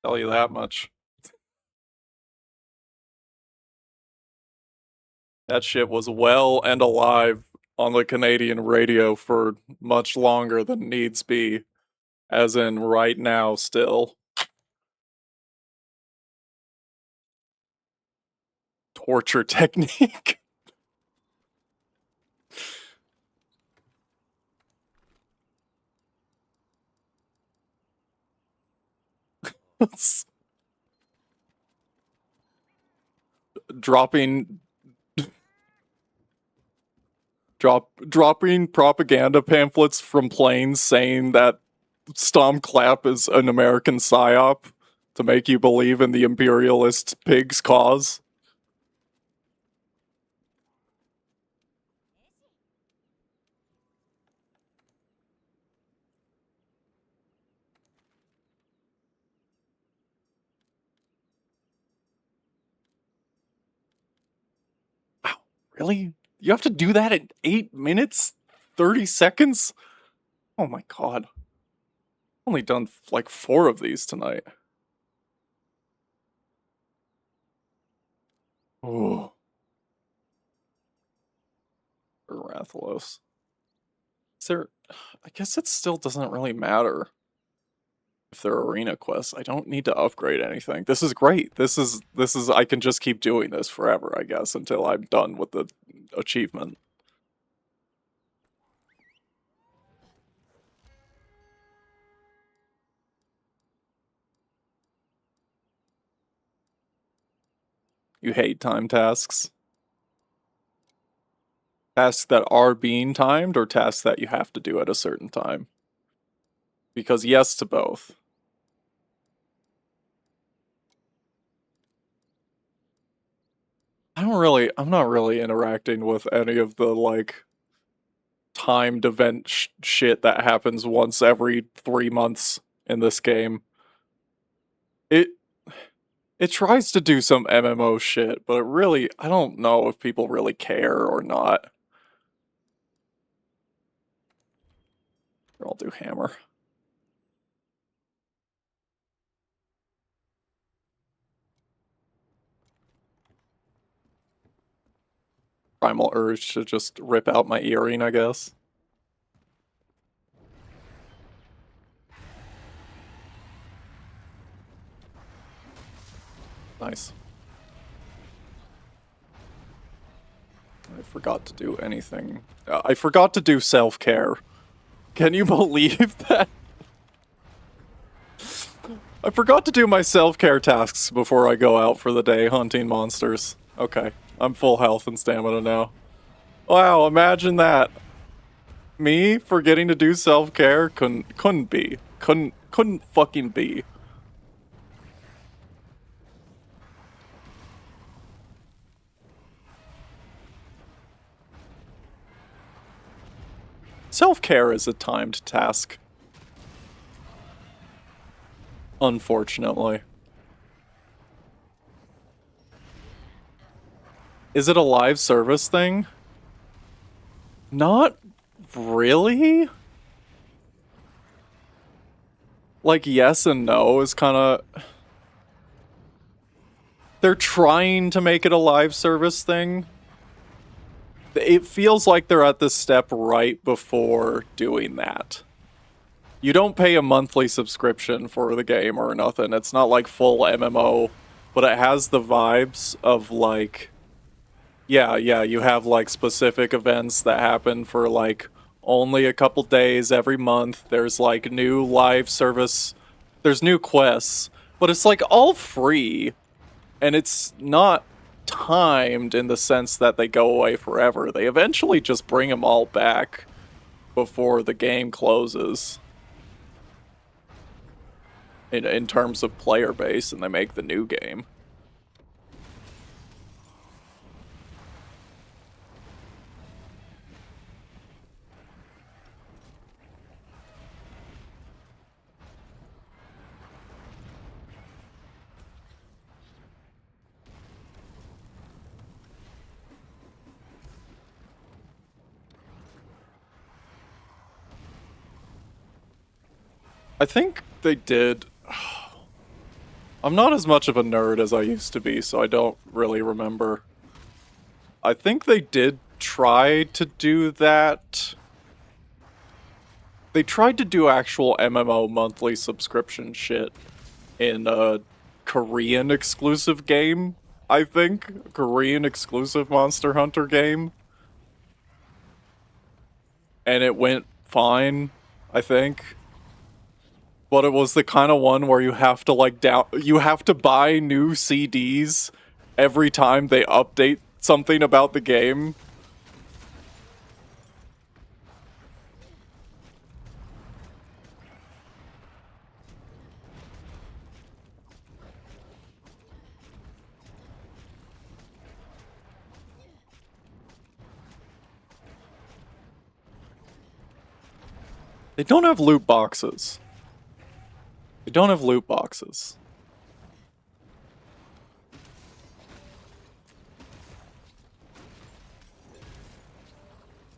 Tell you that much. That shit was well and alive on the Canadian radio for much longer than needs be. As in right now still. Torture technique. dropping dropping propaganda pamphlets from planes saying that Stomp Clap is an American psyop to make you believe in the imperialist pig's cause. Wow, really? You have to do that in 8 minutes? 30 seconds? Oh my god. Only done like 4 of these tonight. Oh. Rathalos. Is there. I guess it still doesn't really matter. if they're arena quests, I don't need to upgrade anything. This is great. This is I can just keep doing this forever, I guess, until I'm done with the achievement. You hate time tasks? Tasks that are being timed or tasks that you have to do at a certain time? Because yes to both. I'm not really interacting with any of the, like, timed event shit that happens once every 3 months in this game. It tries to do some MMO shit, but I don't know if people really care or not. I'll do hammer. Primal urge to just rip out my earring, I guess. Nice. I forgot to do anything. I forgot to do self-care. Can you believe that? I forgot to do my self-care tasks before I go out for the day hunting monsters. Okay, I'm full health and stamina now. Wow, imagine that. Me forgetting to do self-care couldn't be. Couldn't fucking be. Self-care is a timed task. Unfortunately. Is it a live service thing? Not really? Like, yes and no is kinda... They're trying to make it a live service thing. It feels like they're at the step right before doing that. You don't pay a monthly subscription for the game or nothing. It's not like full MMO, but it has the vibes of like... Yeah, you have like specific events that happen for like only a couple days every month. There's like new live service, there's new quests, but it's like all free, and it's not timed in the sense that they go away forever. They eventually just bring them all back before the game closes. In terms of player base, and they make the new game. I think they did... I'm not as much of a nerd as I used to be, so I don't really remember. I think they did try to do that. They tried to do actual MMO monthly subscription shit in a Korean exclusive game, I think. Korean exclusive Monster Hunter game. And it went fine, I think. But it was the kind of one where you have to like you have to buy new CDs every time they update something about the game. They don't have loot boxes. They don't have loot boxes.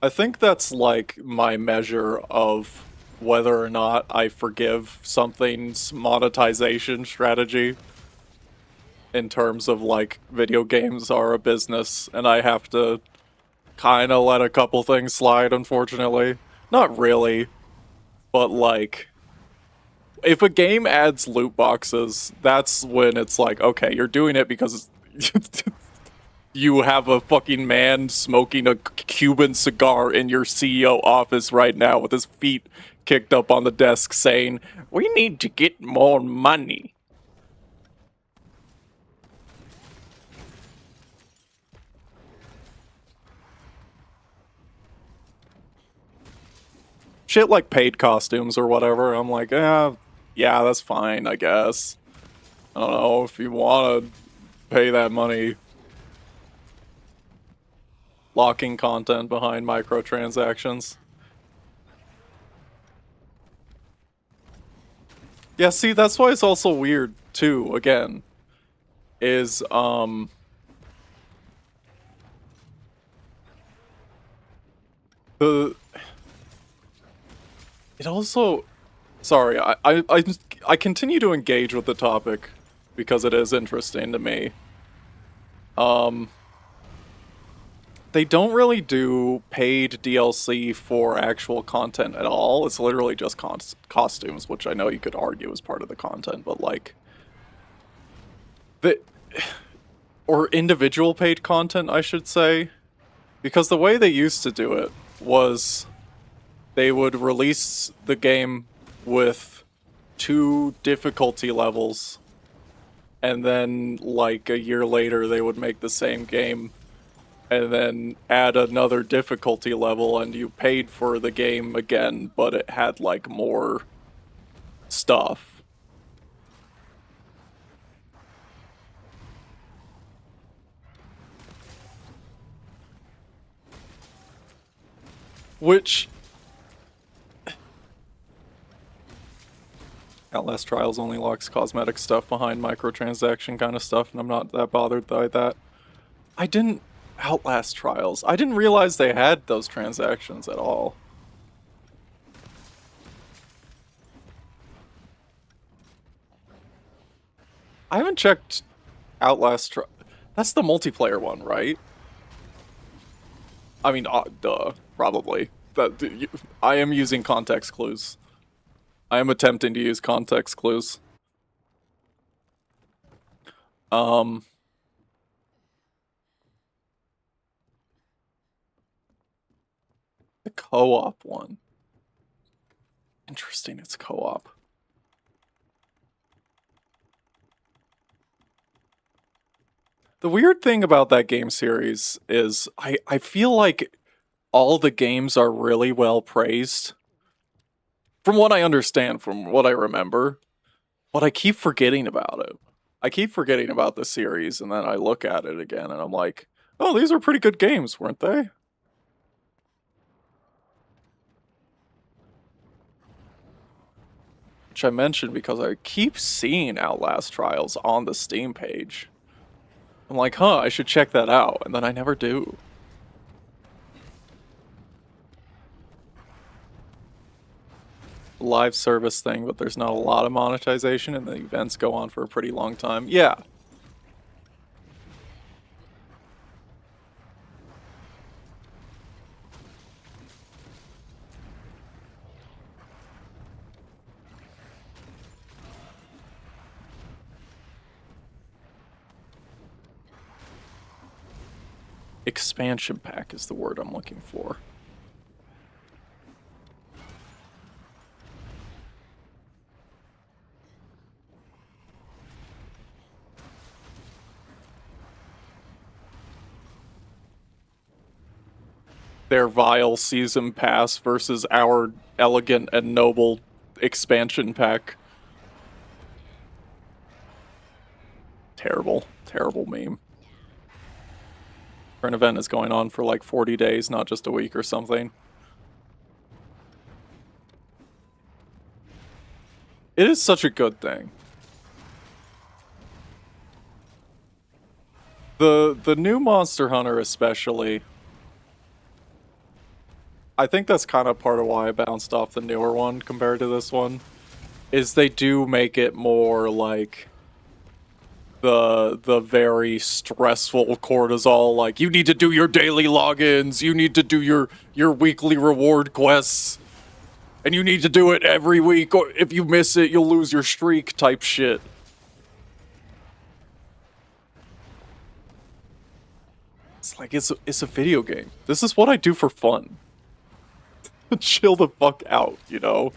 I think that's like my measure of whether or not I forgive something's monetization strategy in terms of like video games are a business and I have to kind of let a couple things slide, unfortunately. Not really, but like if a game adds loot boxes, that's when it's like, okay, you're doing it because you have a fucking man smoking a Cuban cigar in your CEO office right now with his feet kicked up on the desk saying, "We need to get more money." Shit like paid costumes or whatever, I'm like, yeah, that's fine, I guess. I don't know, if you want to pay that money. Locking content behind microtransactions. Yeah, see, that's why it's also weird, too, again, is, the... It also... Sorry, I continue to engage with the topic because it is interesting to me. They don't really do paid DLC for actual content at all. It's literally just costumes, which I know you could argue is part of the content, but like... Or individual paid content, I should say. Because the way they used to do it was they would release the game with 2 difficulty levels, and then like a year later they would make the same game and then add another difficulty level, and you paid for the game again, but it had like more stuff. Which... Outlast Trials only locks cosmetic stuff behind microtransaction kind of stuff, and I'm not that bothered by that. I didn't... Outlast Trials. I didn't realize they had those transactions at all. I haven't checked Outlast That's the multiplayer one, right? I mean, duh, probably. I am using context clues. I am attempting to use context clues. The co-op one. Interesting, it's co-op. The weird thing about that game series is I feel like all the games are really well praised. From what I understand, from what I remember. But I keep forgetting about it. I keep forgetting about the series, and then I look at it again, and I'm like, oh, these are pretty good games, weren't they? Which I mentioned because I keep seeing Outlast Trials on the Steam page. I'm like, huh, I should check that out, and then I never do. Live service thing, but there's not a lot of monetization, and the events go on for a pretty long time. Yeah. Expansion pack is the word I'm looking for. Their vile season pass versus our elegant and noble expansion pack. Terrible, terrible meme. Current event is going on for like 40 days, not just a week or something. It is such a good thing. The new Monster Hunter especially, I think that's kind of part of why I bounced off the newer one compared to this one, is they do make it more like the very stressful cortisol, like, you need to do your daily logins, you need to do your weekly reward quests. And you need to do it every week, or if you miss it, you'll lose your streak type shit. It's like, it's a video game. This is what I do for fun. Chill the fuck out, you know?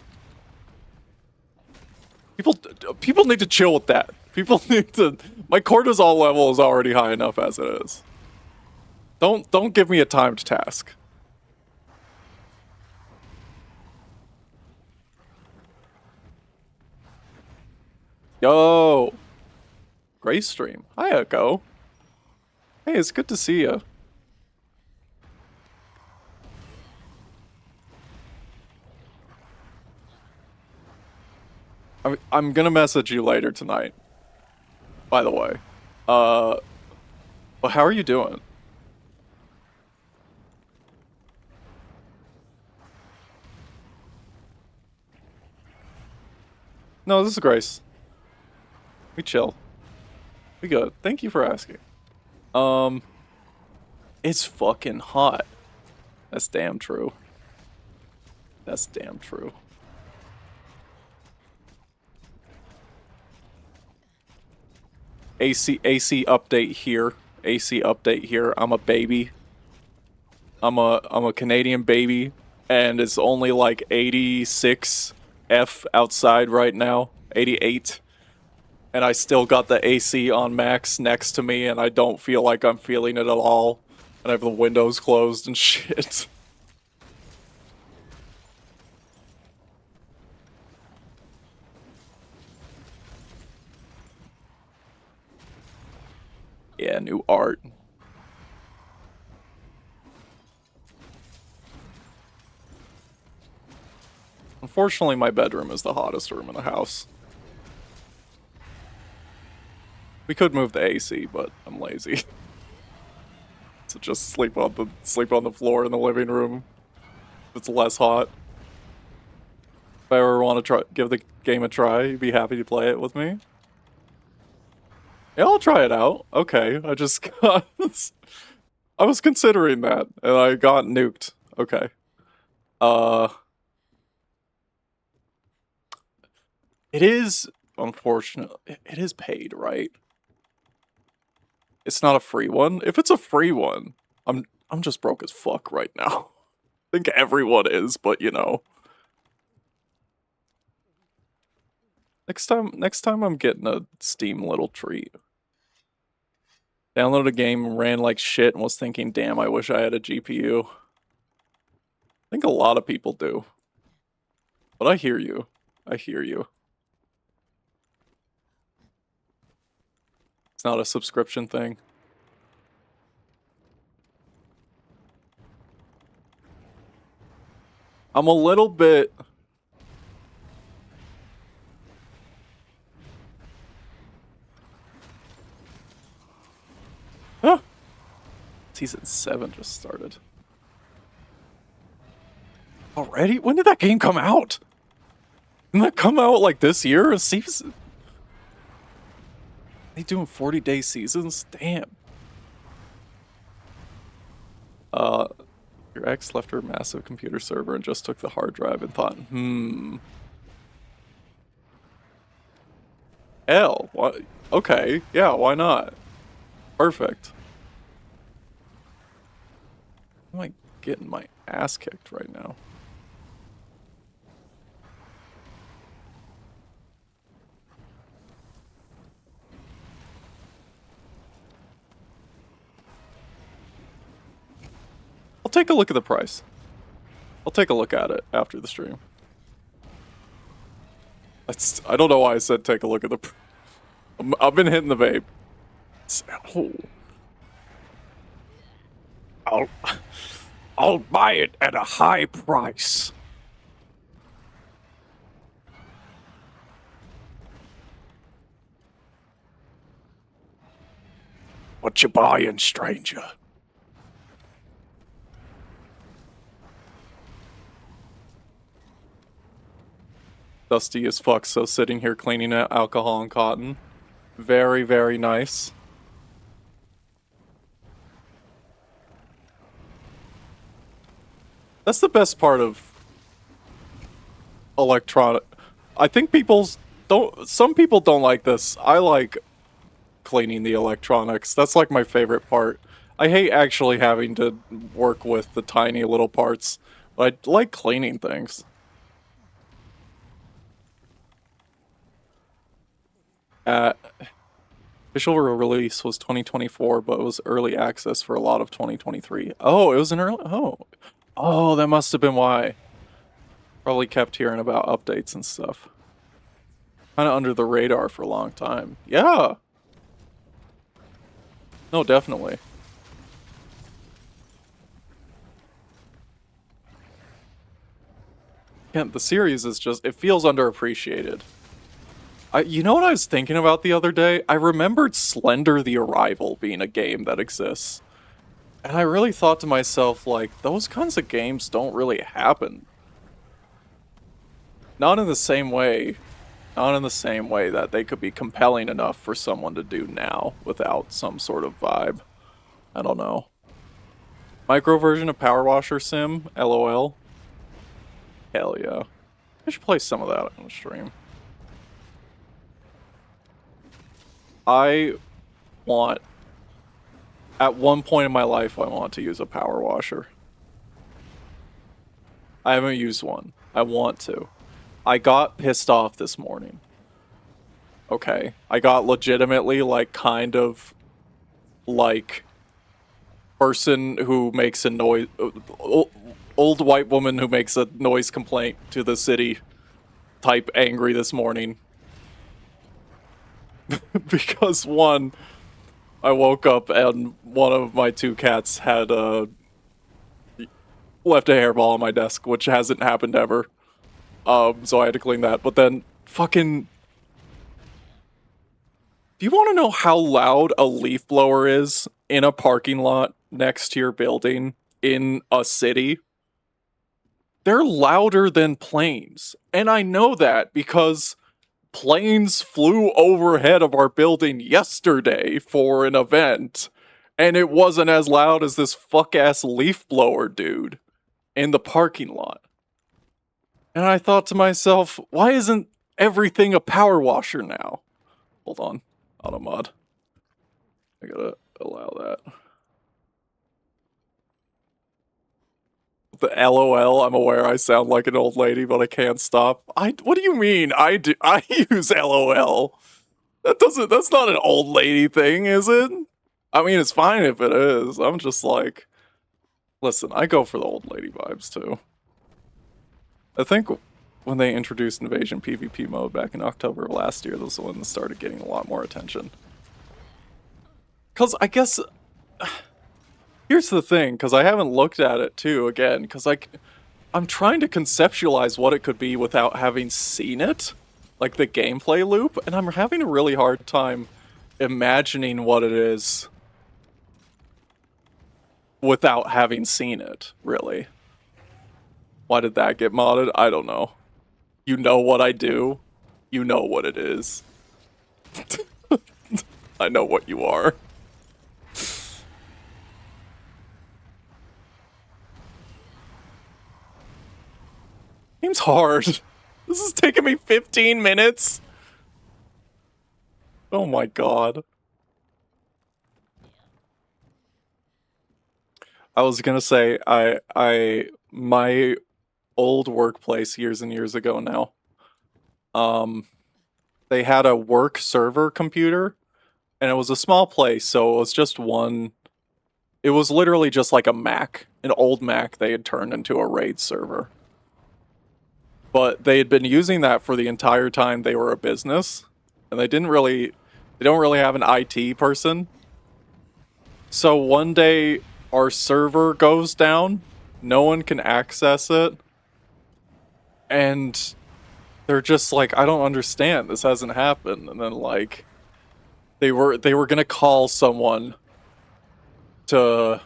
People need to chill with that. People need to... My cortisol level is already high enough as it is. Don't give me a timed task. Yo! Grace stream. Hi, Echo. Hey, it's good to see you. I'm gonna message you later tonight. By the way. Well, how are you doing? No, this is Grace. We chill. We good. Thank you for asking. It's fucking hot. That's damn true. That's damn true. AC update here. AC update here. I'm a baby. I'm a Canadian baby, and it's only like 86 F outside right now. 88. And I still got the AC on max next to me, and I don't feel like I'm feeling it at all. And I have the windows closed and shit. Yeah, new art. Unfortunately, my bedroom is the hottest room in the house. We could move the AC, but I'm lazy. So just sleep on the floor in the living room. It's less hot. If I ever want to give the game a try, you'd be happy to play it with me. Yeah, I'll try it out. Okay, I just got... I was considering that, and I got nuked. Okay. It is, unfortunate. It is paid, right? It's not a free one. If it's a free one, I'm just broke as fuck right now. I think everyone is, but you know. Next time I'm getting a Steam little treat. Downloaded a game, ran like shit, and was thinking, damn, I wish I had a GPU. I think a lot of people do. But I hear you. I hear you. It's not a subscription thing. I'm a little bit... Huh. Season 7 just started. Already? When did that game come out? Didn't that come out like this year? Season... They doing 40-day seasons? Damn. Your ex left her massive computer server and just took the hard drive and thought, Hell, what? Okay, yeah, why not? Perfect. Am I getting my ass kicked right now? I'll take a look at the price. I'll take a look at it after the stream. I don't know why I said take a look at the... I've been hitting the vape. Oh. I'll buy it at a high price. What you buying, stranger? Dusty as fuck, so sitting here cleaning out alcohol and cotton. Very, very nice. That's the best part of electronic. I think some people don't like this. I like cleaning the electronics. That's like my favorite part. I hate actually having to work with the tiny little parts, but I like cleaning things. Official release was 2024, but it was early access for a lot of 2023. Oh, it was an early. Oh, that must have been why. Probably kept hearing about updates and stuff. Kind of under the radar for a long time. Yeah. No, definitely. Yeah, the series is just, it feels underappreciated. You know what I was thinking about the other day? I remembered Slender the Arrival being a game that exists. And I really thought to myself, like, those kinds of games don't really happen. Not in the same way. Not in the same way that they could be compelling enough for someone to do now without some sort of vibe. I don't know. Micro version of Power Washer Sim? LOL. Hell yeah. I should play some of that on the stream. I want... At one point in my life, I want to use a power washer. I haven't used one. I want to. I got pissed off this morning. Okay. I got legitimately, like, kind of... like... person who makes a noise... old white woman who makes a noise complaint to the city type angry this morning. Because one... I woke up and one of my two cats had left a hairball on my desk, which hasn't happened ever. So I had to clean that. But then, fucking... Do you want to know how loud a leaf blower is in a parking lot next to your building in a city? They're louder than planes. And I know that because planes flew overhead of our building yesterday for an event, and it wasn't as loud as this fuck-ass leaf blower dude in the parking lot. And I thought to myself, why isn't everything a power washer now? Hold on. Auto mod. I gotta allow that. The LOL, I'm aware I sound like an old lady, but I can't stop. What do you mean? I use LOL. That's not an old lady thing, is it? I mean, it's fine if it is. I'm just like, listen, I go for the old lady vibes too. I think when they introduced Invasion PvP mode back in October of last year, those ones started getting a lot more attention. Because I guess, here's the thing, because I haven't looked at it too, again, because I'm trying to conceptualize what it could be without having seen it, like the gameplay loop, and I'm having a really hard time imagining what it is without having seen it, really. Why did that get modded? I don't know. You know what I do. You know what it is. I know what you are. Seems hard. This is taking me 15 minutes. Oh my god. I was gonna say, my old workplace years and years ago now, they had a work server computer, and it was a small place, so it was just one, it was literally just like a Mac, an old Mac they had turned into a RAID server. But they had been using that for the entire time they were a business, and they don't really have an IT person. So one day, our server goes down, no one can access it, and they're just like, I don't understand, this hasn't happened. And then, like, they were gonna call someone to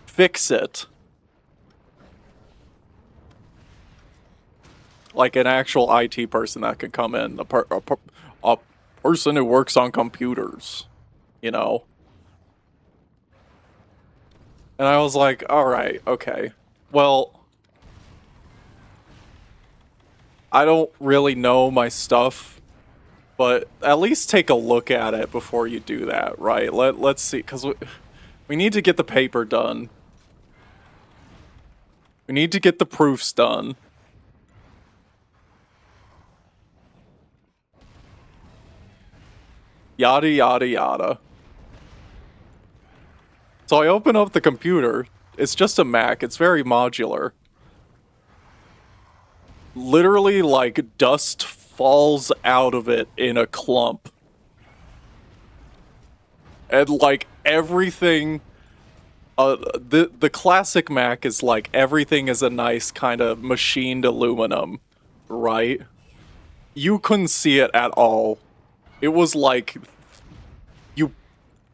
fix it. Like an actual IT person that could come in, a person who works on computers, you know? And I was like, alright, okay. Well, I don't really know my stuff, but at least take a look at it before you do that, right? Let's see, because we need to get the paper done. We need to get the proofs done. Yada, yada, yada. So I open up the computer. It's just a Mac. It's very modular. Literally, like, dust falls out of it in a clump. And, like, everything... the classic Mac is, like, everything is a nice kind of machined aluminum, right? You couldn't see it at all. It was like...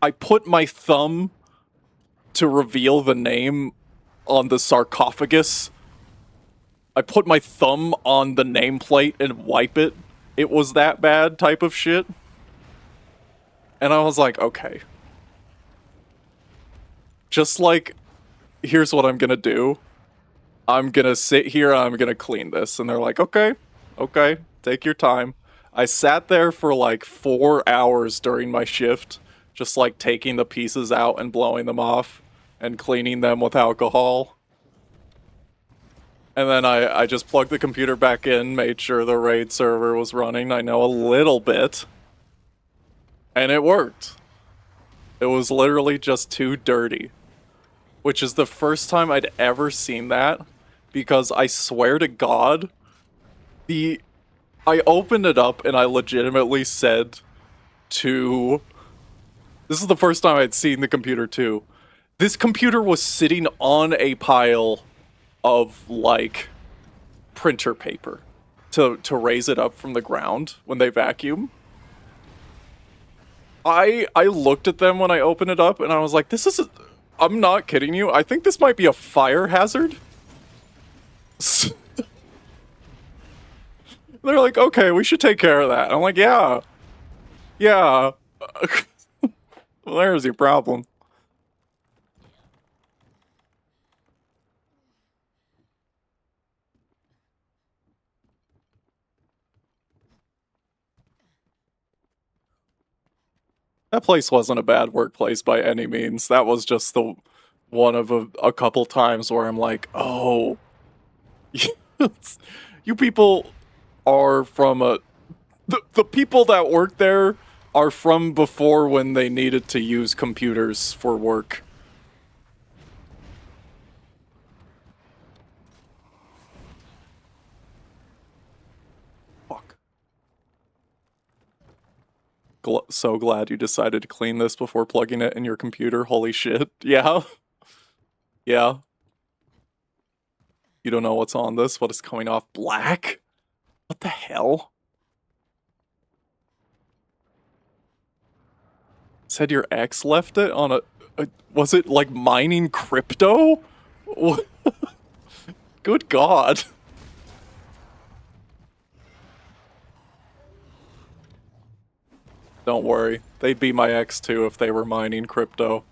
I put my thumb to reveal the name on the sarcophagus. I put my thumb on the nameplate and wipe it. It was that bad type of shit. And I was like, okay. Just like, here's what I'm gonna do. I'm gonna sit here, I'm gonna clean this. And they're like, okay, take your time. I sat there for like 4 hours during my shift, just like taking the pieces out and blowing them off and cleaning them with alcohol. And then I just plugged the computer back in, made sure the RAID server was running. I know a little bit. And it worked. It was literally just too dirty. Which is the first time I'd ever seen that. Because I swear to God, I opened it up and I legitimately said to... This is the first time I'd seen the computer too. This computer was sitting on a pile of, like, printer paper to raise it up from the ground when they vacuum. I looked at them when I opened it up and I was like, this is I'm not kidding you. I think this might be a fire hazard. They're like, okay, we should take care of that. I'm like, yeah. Well, there's your problem. That place wasn't a bad workplace by any means. That was just the one of a couple times where I'm like, oh, you people are from the people that work there are from before when they needed to use computers for work. Fuck. So glad you decided to clean this before plugging it in your computer. Holy shit. Yeah. Yeah. You don't know what's on this? What is coming off black? What the hell? Said your ex left it on a was it like mining crypto? What? Good God. Don't worry. They'd be my ex too if they were mining crypto.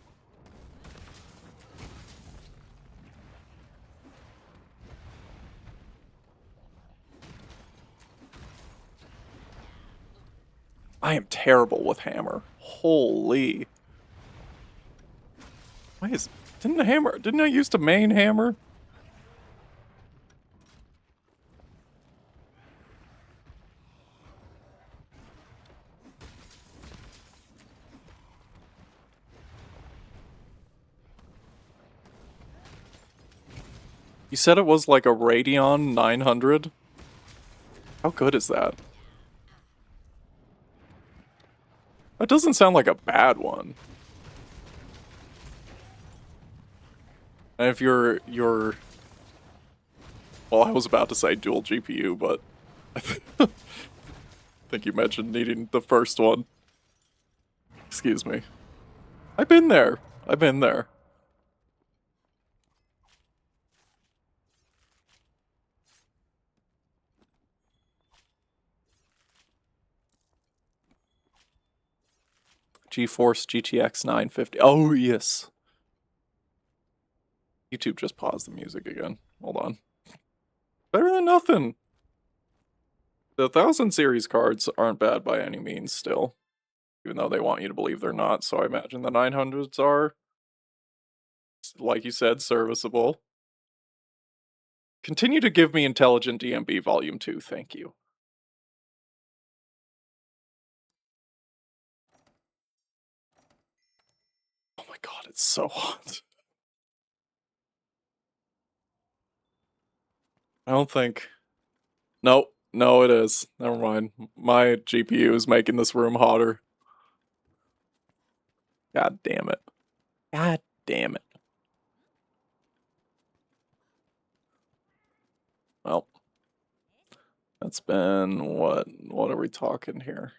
I am terrible with hammer. Holy. Why is... Didn't I use the main hammer? You said it was like a Radeon 900? How good is that? That doesn't sound like a bad one. And if you're... Well, I was about to say dual GPU, but... I think you mentioned needing the first one. Excuse me. I've been there. GeForce GTX 950. Oh, yes. YouTube just paused the music again. Hold on. Better than nothing. The 1000 series cards aren't bad by any means still. Even though they want you to believe they're not, so I imagine the 900s are, like you said, serviceable. Continue to give me Intelligent DMB Volume 2, thank you. Oh my god, it's so hot. I don't think... Nope. No, it is. Never mind. My GPU is making this room hotter. God damn it. God damn it. Well. That's been, what are we talking here?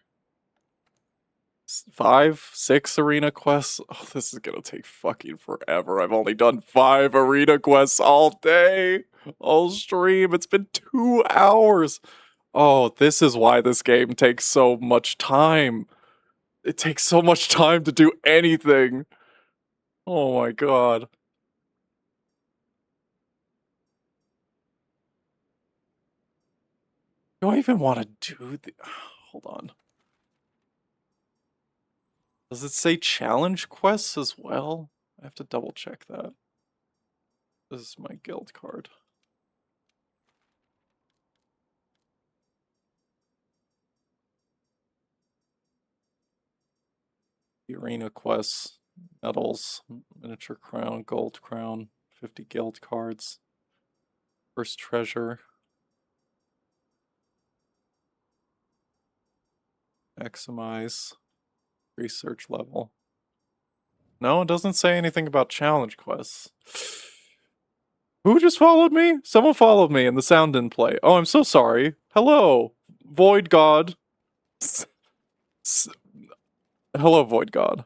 5, 6 arena quests? Oh, this is gonna take fucking forever. I've only done 5 arena quests all day. All stream. It's been 2 hours. Oh, this is why this game takes so much time. It takes so much time to do anything. Oh my god. Do I even want to do the... Hold on. Does it say challenge quests as well? I have to double check that. This is my guild card. The arena quests, medals, miniature crown, gold crown, 50 guild cards, first treasure, maximize, research level. No, it doesn't say anything about challenge quests. Who just followed me? Someone followed me and the sound didn't play. Oh, I'm so sorry. Hello, Void God. Hello, Void God.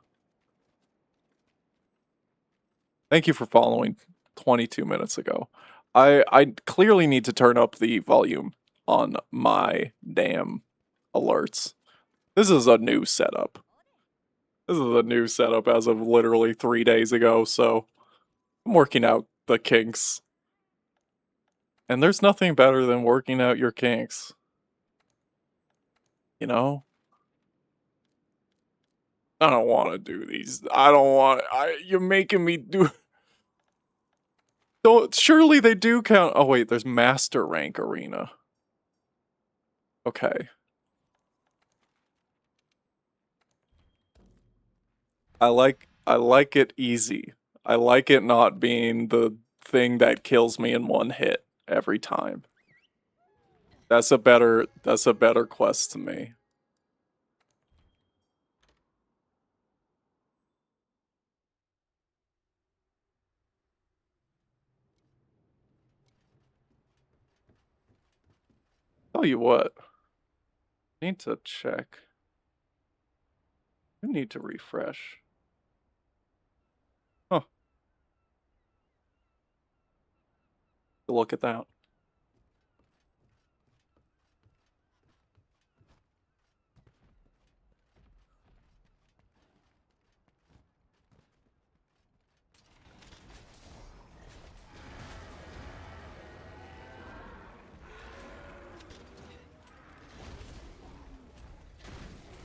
Thank you for following 22 minutes ago. I clearly need to turn up the volume on my damn alerts. This is a new setup. This is a new setup as of literally 3 days ago, so I'm working out the kinks. And there's nothing better than working out your kinks. You know? I don't want to do these. I don't want... you're making me do... Don't... Surely they do count... Oh wait, there's Master Rank Arena. Okay. I like it easy. I like it not being the thing that kills me in one hit every time. That's a better quest to me. Tell you what. I need to check. I need to refresh. Huh. Look at that.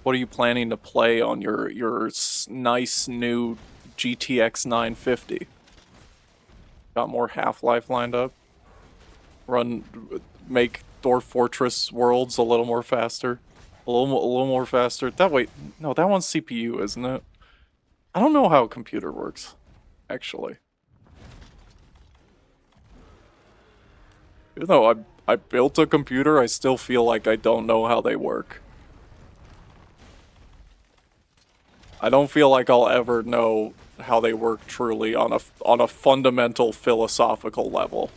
What are you planning to play on your nice new GTX 950? Got more Half-Life lined up? Make Dwarf Fortress worlds a little more faster? A little more faster? That way, no, that one's CPU, isn't it? I don't know how a computer works, actually. Even though I built a computer, I still feel like I don't know how they work. I don't feel like I'll ever know how they work truly on a fundamental philosophical level.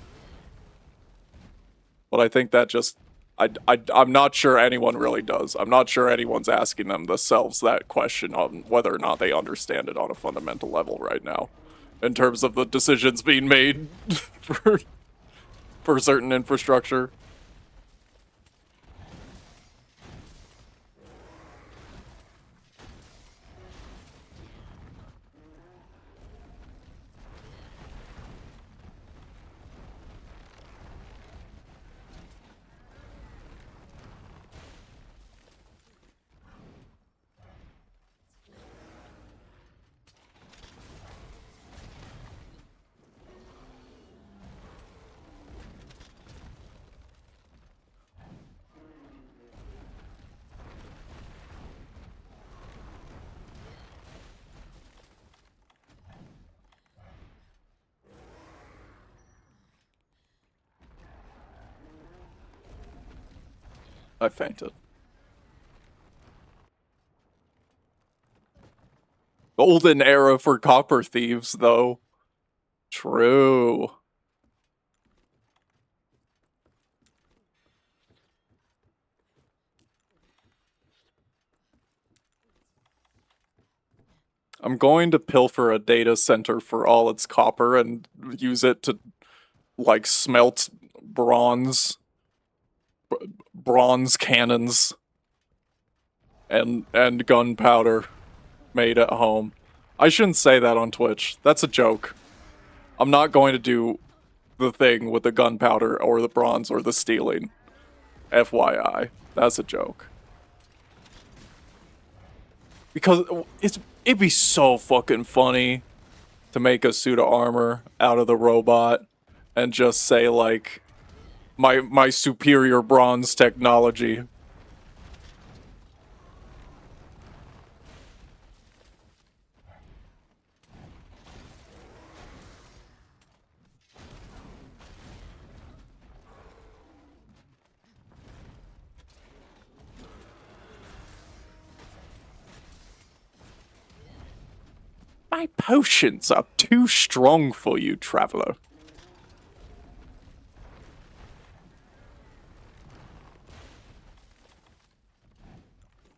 But I think that just... I'm not sure anyone really does. I'm not sure anyone's asking themselves that question on whether or not they understand it on a fundamental level right now. In terms of the decisions being made for certain infrastructure. I fainted. Golden era for copper thieves, though. True. I'm going to pilfer a data center for all its copper and use it to, like, smelt bronze cannons and gunpowder made at home. I shouldn't say that on Twitch. That's a joke. I'm not going to do the thing with the gunpowder or the bronze or the stealing. FYI. That's a joke. Because it'd be so fucking funny to make a suit of armor out of the robot and just say, like, my superior bronze technology. My potions are too strong for you, traveler.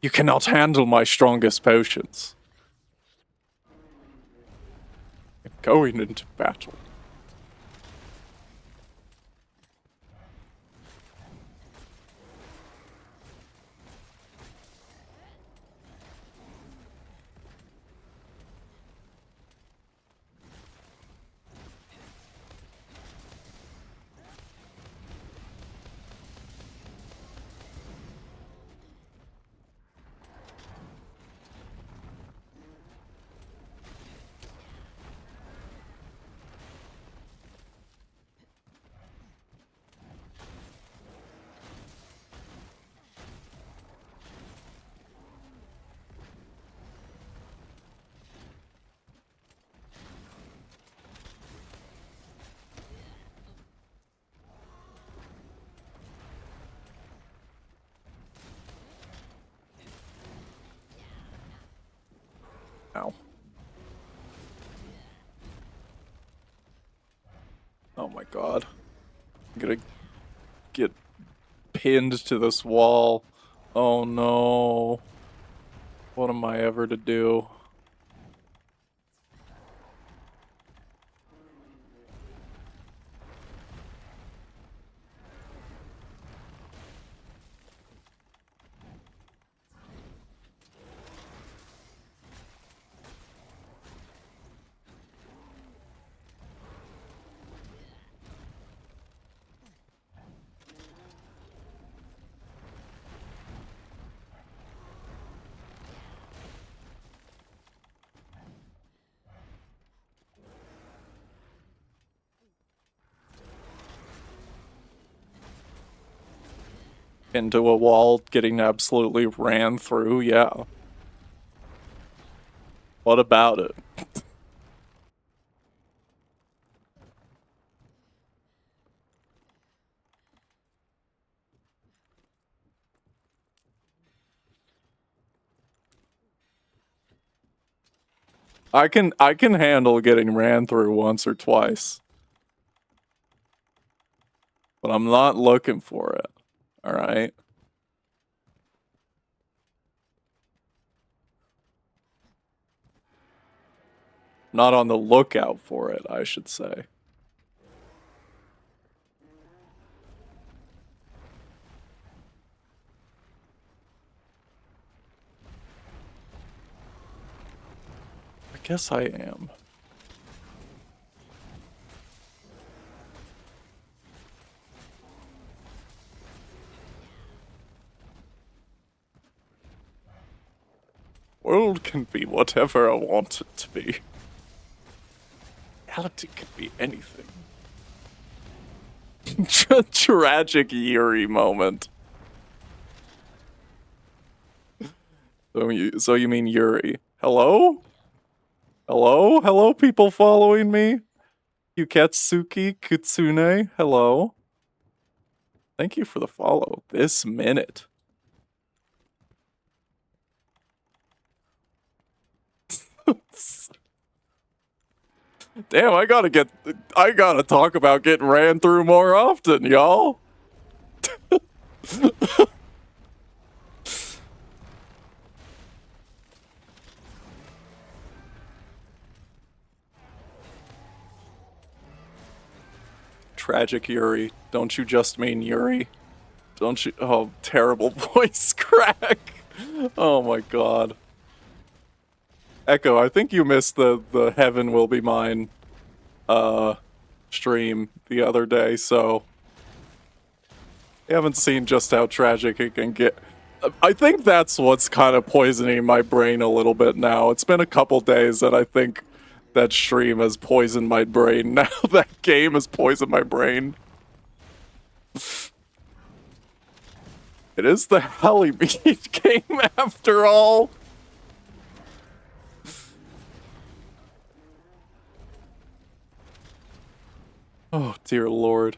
You cannot handle my strongest potions. I'm going into battle. Ow. Oh my god. I'm gonna get pinned to this wall. Oh no. What am I ever to do? Into a wall, getting absolutely ran through, yeah. What about it? I can handle getting ran through once or twice. But I'm not looking for it. Alright? Not on the lookout for it, I should say. I guess I am. World can be whatever I want it to be. Reality can be anything. Tragic Yuri moment. So you mean Yuri? Hello? Hello? Hello, people following me? Yuketsuki Kutsune, hello. Thank you for the follow. This minute. Damn, I gotta talk about getting ran through more often, y'all. Tragic Yuri. Don't you just mean Yuri? Don't you? Oh, terrible voice crack. Oh my god. Echo, I think you missed the Heaven Will Be Mine stream the other day, so you haven't seen just how tragic it can get. I think that's what's kind of poisoning my brain a little bit now. It's been a couple days and I think that stream has poisoned my brain. Now that game has poisoned my brain. It is the Helibeat game after all. Oh, dear lord.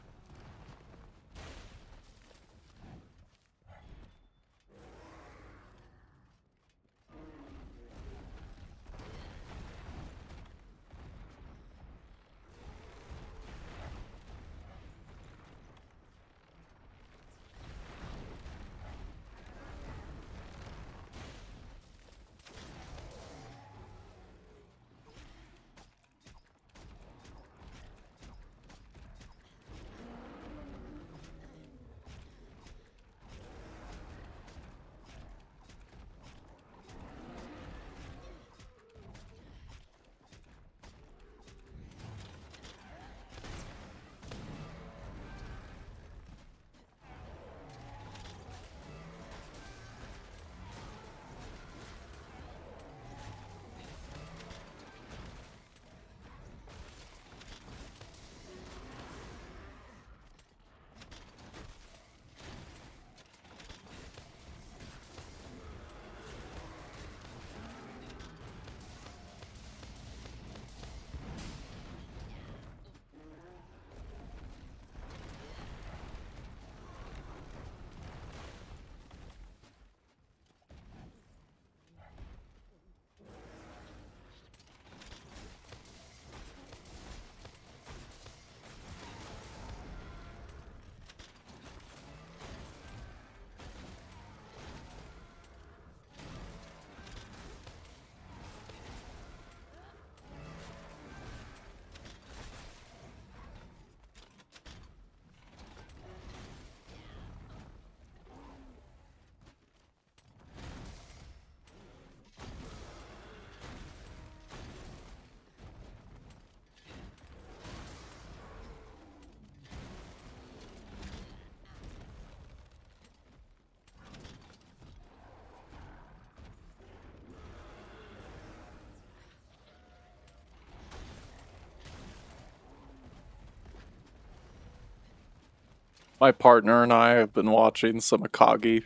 My partner and I have been watching some Akagi.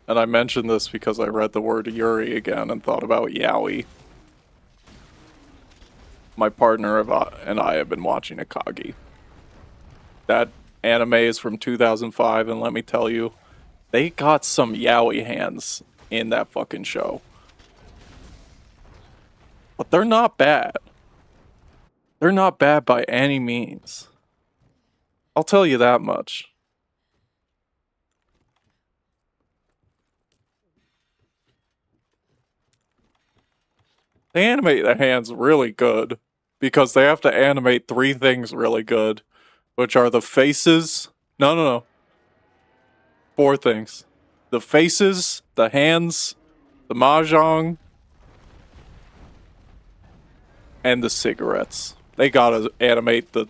And I mentioned this because I read the word Yuri again and thought about yaoi. My partner and I have been watching Akagi. That anime is from 2005, and let me tell you, they got some yaoi hands in that fucking show. But they're not bad. They're not bad by any means. I'll tell you that much. They animate the hands really good because they have to animate 3 things really good, which are the faces. No. 4 things. The faces, the hands, the mahjong, and the cigarettes. They gotta animate the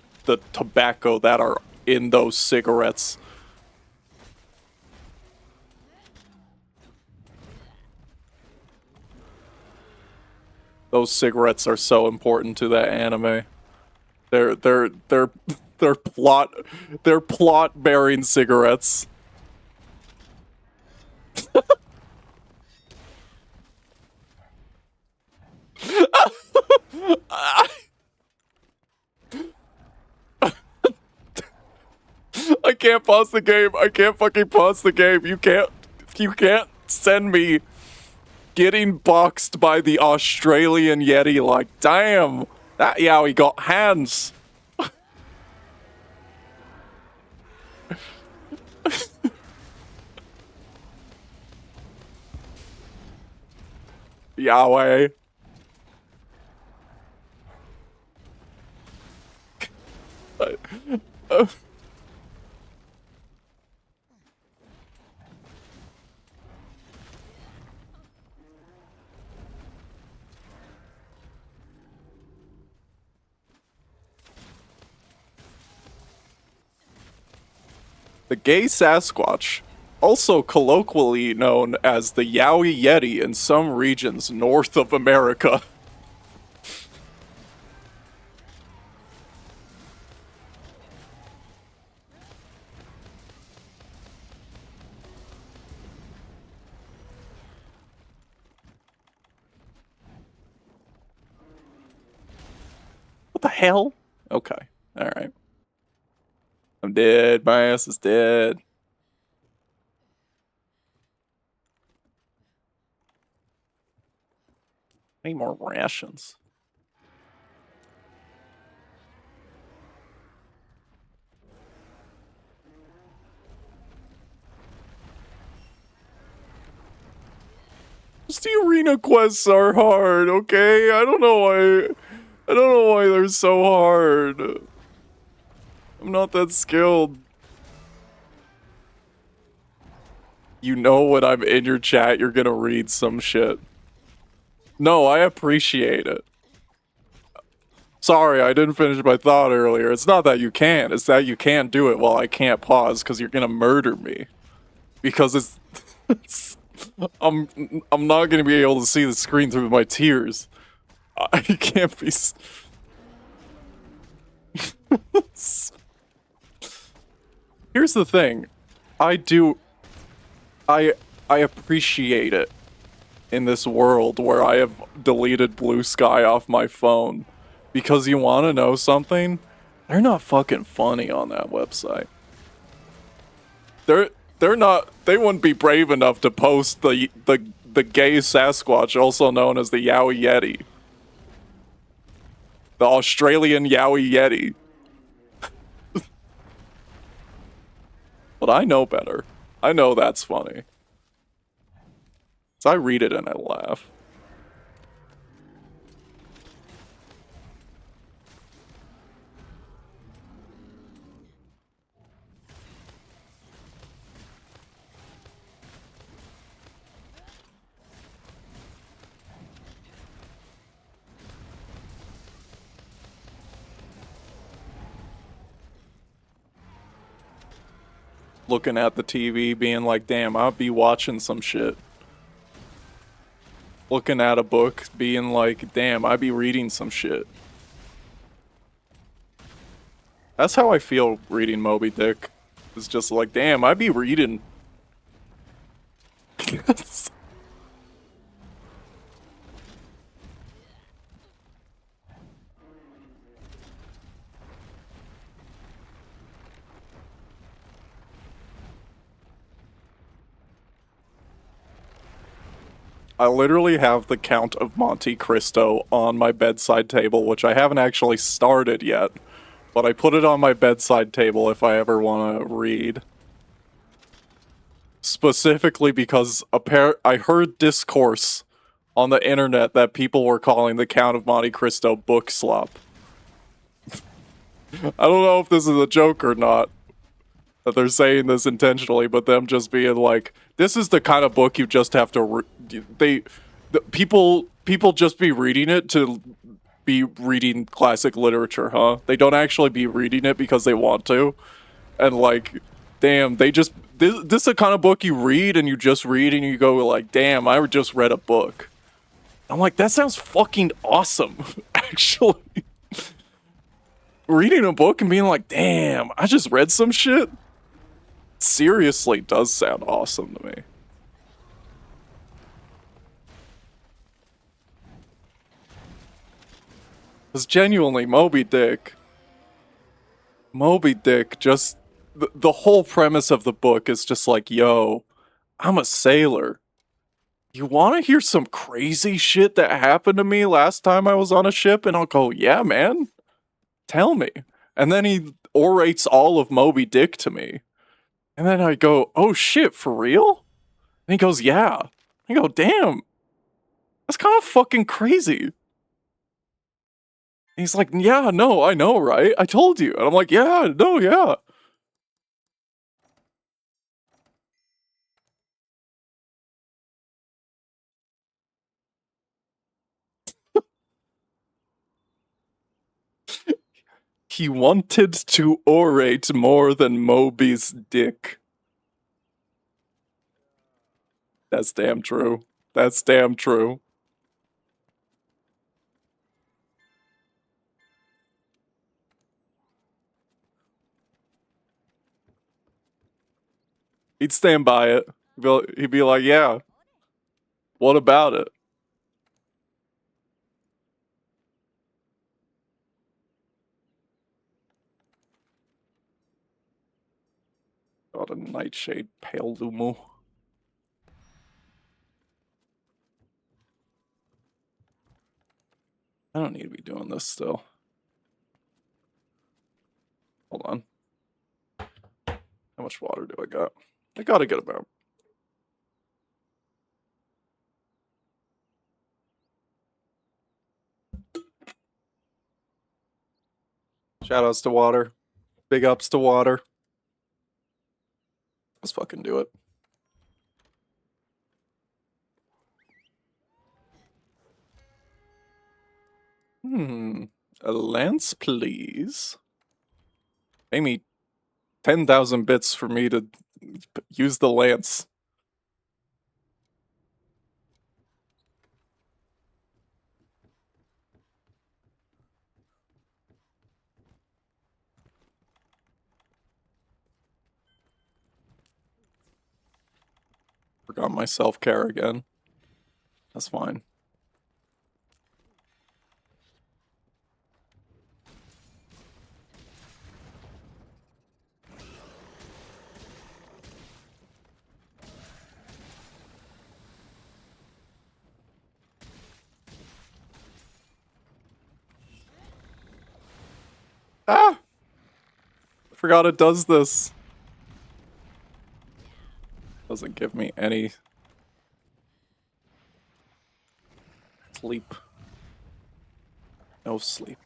tobacco that are in those cigarettes. Those cigarettes are so important to that anime. They're plot bearing cigarettes. I can't pause the game. I can't fucking pause the game. You can't send me getting boxed by the Australian Yeti, like, damn, that Yowie got hands. Yahweh. The gay Sasquatch, also colloquially known as the Yowie Yeti in some regions north of America. What the hell? Okay, alright. I'm dead, my ass is dead. I need more rations. Just the arena quests are hard, okay? I don't know why they're so hard. I'm not that skilled. You know when I'm in your chat, you're gonna read some shit. No, I appreciate it. Sorry, I didn't finish my thought earlier. It's not that you can't, it's that you can't do it while I can't pause because you're gonna murder me. Because I'm not gonna be able to see the screen through my tears. I can't be. Here's the thing. I appreciate it in this world where I have deleted Blue Sky off my phone. Because you want to know something? They're not fucking funny on that website. They're not. They wouldn't be brave enough to post the gay Sasquatch, also known as the Yowie Yeti, the Australian Yowie Yeti. But I know better. I know that's funny. So I read it and I laugh. Looking at the TV, being like, damn, I'll be watching some shit. Looking at a book, being like, damn, I'd be reading some shit. That's how I feel reading Moby Dick. It's just like, damn, I'd be reading. I literally have the Count of Monte Cristo on my bedside table, which I haven't actually started yet, but I put it on my bedside table if I ever want to read. Specifically because I heard discourse on the internet that people were calling the Count of Monte Cristo book slop. I don't know if this is a joke or not, that they're saying this intentionally, but them just being like, this is the kind of book you just have to people just be reading it to be reading classic literature, huh? They don't actually be reading it because they want to. And like, damn, this is the kind of book you read and you just read and you go like, damn, I just read a book. I'm like, that sounds fucking awesome, actually. Reading a book and being like, damn, I just read some shit. Seriously does sound awesome to me. Because genuinely, Moby Dick, just, the whole premise of the book is just like, yo, I'm a sailor. you want to hear some crazy shit that happened to me last time I was on a ship? And I'll go, yeah, man, tell me. And then he orates all of Moby Dick to me. And then I go, oh shit, for real? And he goes, yeah. I go, damn, that's kind of fucking crazy. And he's like, yeah, no, I know, right? I told you. And I'm like, yeah, no, yeah. He wanted to orate more than Moby's dick. That's damn true. That's damn true. He'd stand by it. He'd be like, yeah, what about it? Got a nightshade pale lumo. I don't need to be doing this still. Hold on. How much water do I got? I got a good amount. Shoutouts to water. Big ups to water. Let's fucking do it. A lance, please. Pay me 10,000 bits for me to use the lance. Forgot my self-care again. That's fine. Ah! I forgot it does this. Doesn't give me any sleep. No sleep.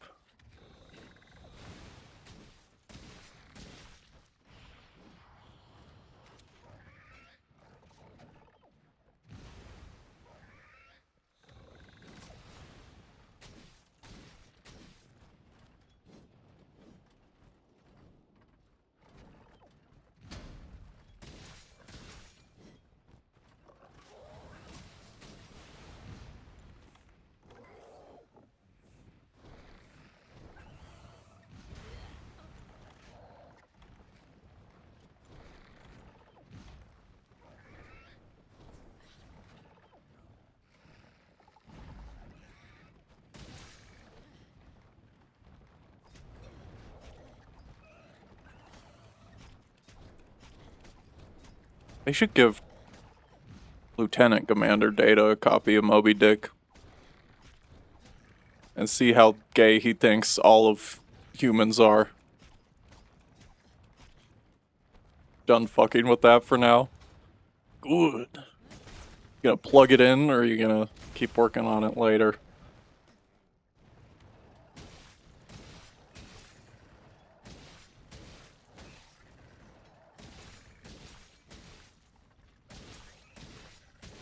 They should give Lieutenant Commander Data a copy of Moby Dick. And see how gay he thinks all of humans are. Done fucking with that for now. Good. You gonna plug it in, or are you gonna keep working on it later?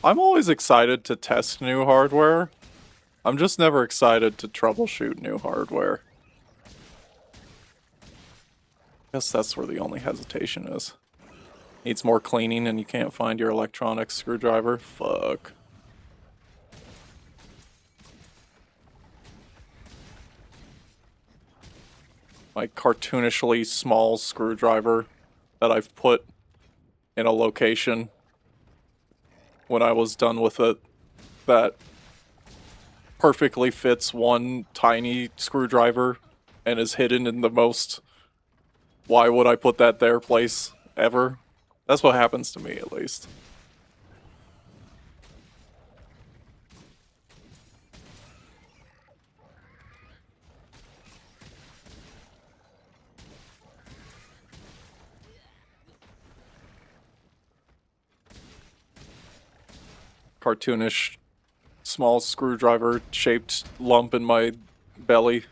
I'm always excited to test new hardware. I'm just never excited to troubleshoot new hardware. Guess that's where the only hesitation is. Needs more cleaning and you can't find your electronic screwdriver? Fuck. My cartoonishly small screwdriver that I've put in a location when I was done with it that perfectly fits one tiny screwdriver and is hidden in the most why would I put that there place ever. That's what happens to me, at least. cartoonish small screwdriver shaped lump in my belly.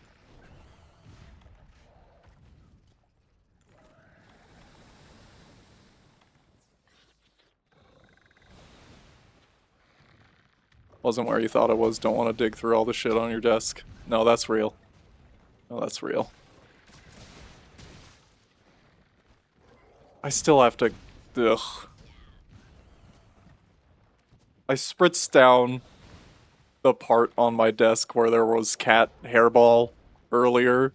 Wasn't where you thought it was. Don't want to dig through all the shit on your desk. No, that's real. No, that's real. I still have to... Ugh. I spritzed down the part on my desk where there was cat hairball earlier.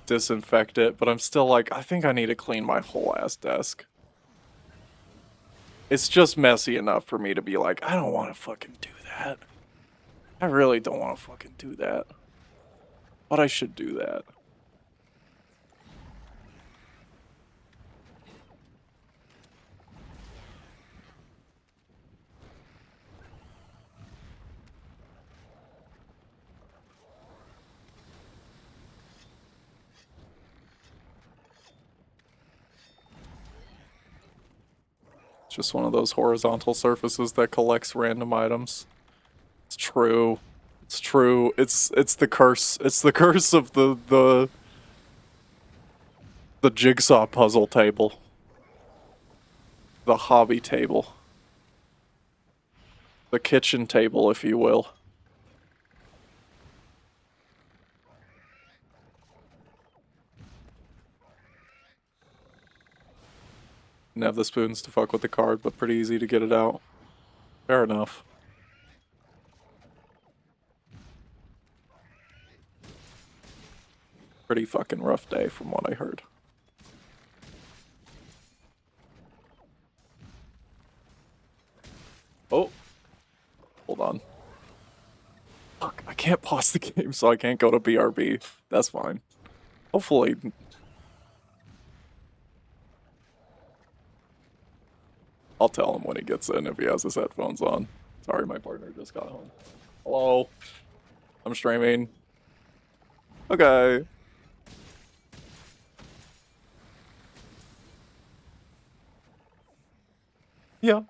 Disinfect it, but I'm still like, I think I need to clean my whole ass desk. It's just messy enough for me to be like, I don't want to fucking do that. I really don't want to fucking do that. But I should do that. It's just one of those horizontal surfaces that collects random items. It's true. It's true. It's the curse. It's the curse of the jigsaw puzzle table. The hobby table. The kitchen table, if you will. Didn't have the spoons to fuck with the card, but pretty easy to get it out. Fair enough. Pretty fucking rough day from what I heard. Oh. Hold on. Fuck, I can't pause the game, so I can't go to BRB. That's fine. Hopefully... I'll tell him when he gets in if he has his headphones on. Sorry, my partner just got home. Hello. I'm streaming. Okay. Yeah.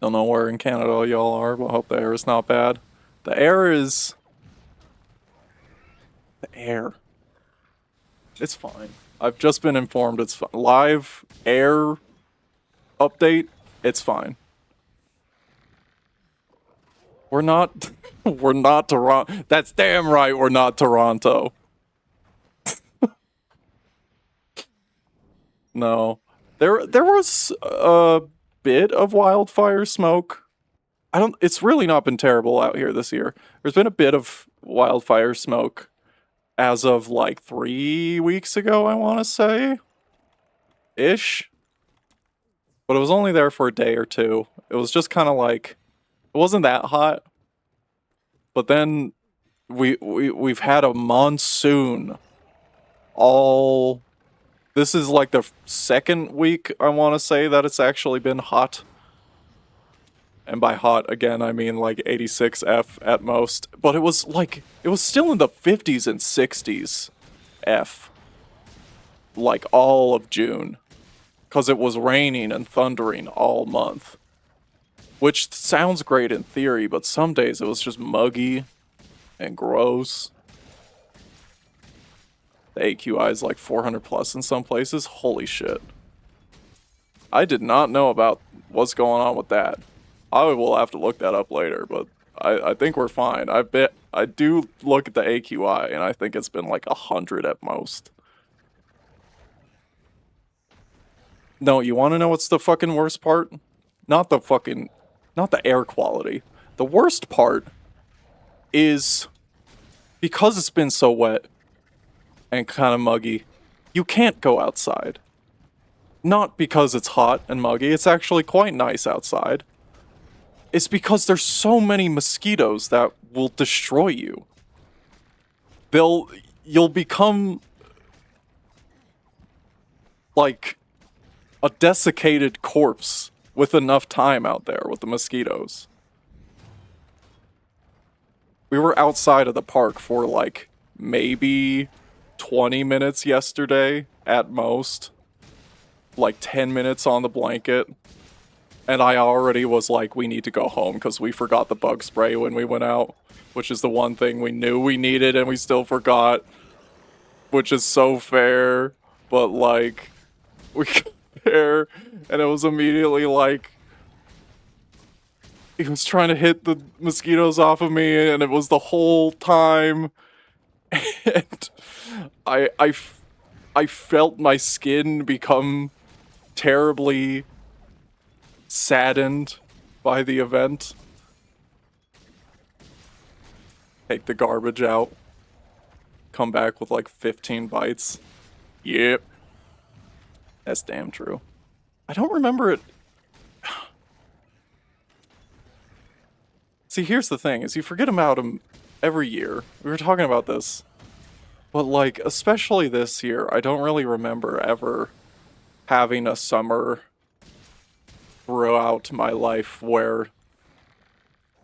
Don't know where in Canada y'all are, but hope the air is not bad. The air is... The air. It's fine. I've just been informed it's fine. Live air update, it's fine. We're not... we're not Toronto. That's damn right we're not Toronto. No. There was a bit of wildfire smoke. It's really not been terrible out here this year. There's been a bit of wildfire smoke as of like 3 weeks ago, I want to say. Ish. But it was only there for a day or two. It was just kind of like, it wasn't that hot. But then we've had a monsoon all... This is like the second week, I want to say, that it's actually been hot. And by hot, again, I mean like 86 F at most. But it was like, it was still in the 50s and 60s F. Like all of June. Because it was raining and thundering all month. Which sounds great in theory, but some days it was just muggy and gross. The AQI is like 400 plus in some places. Holy shit. I did not know about what's going on with that. I will have to look that up later, but I think we're fine. I do look at the AQI, and I think it's been like 100 at most. No, you want to know what's the fucking worst part? Not the air quality. The worst part is because it's been so wet and kind of muggy, you can't go outside. Not because it's hot and muggy, it's actually quite nice outside. It's because there's so many mosquitoes that will destroy you. You'll become like a desiccated corpse with enough time out there with the mosquitoes. We were outside of the park for like maybe 20 minutes yesterday at most. Like 10 minutes on the blanket. And I already was like, we need to go home because we forgot the bug spray when we went out. Which is the one thing we knew we needed and we still forgot. Which is so fair. But like, we got there and it was immediately like, he was trying to hit the mosquitoes off of me and it was the whole time. And I felt my skin become terribly saddened by the event. Take the garbage out. Come back with like 15 bites. Yep. That's damn true. I don't remember it. See, here's the thing, is you forget about him every year. We were talking about this. But like, especially this year, I don't really remember ever having a summer throughout my life where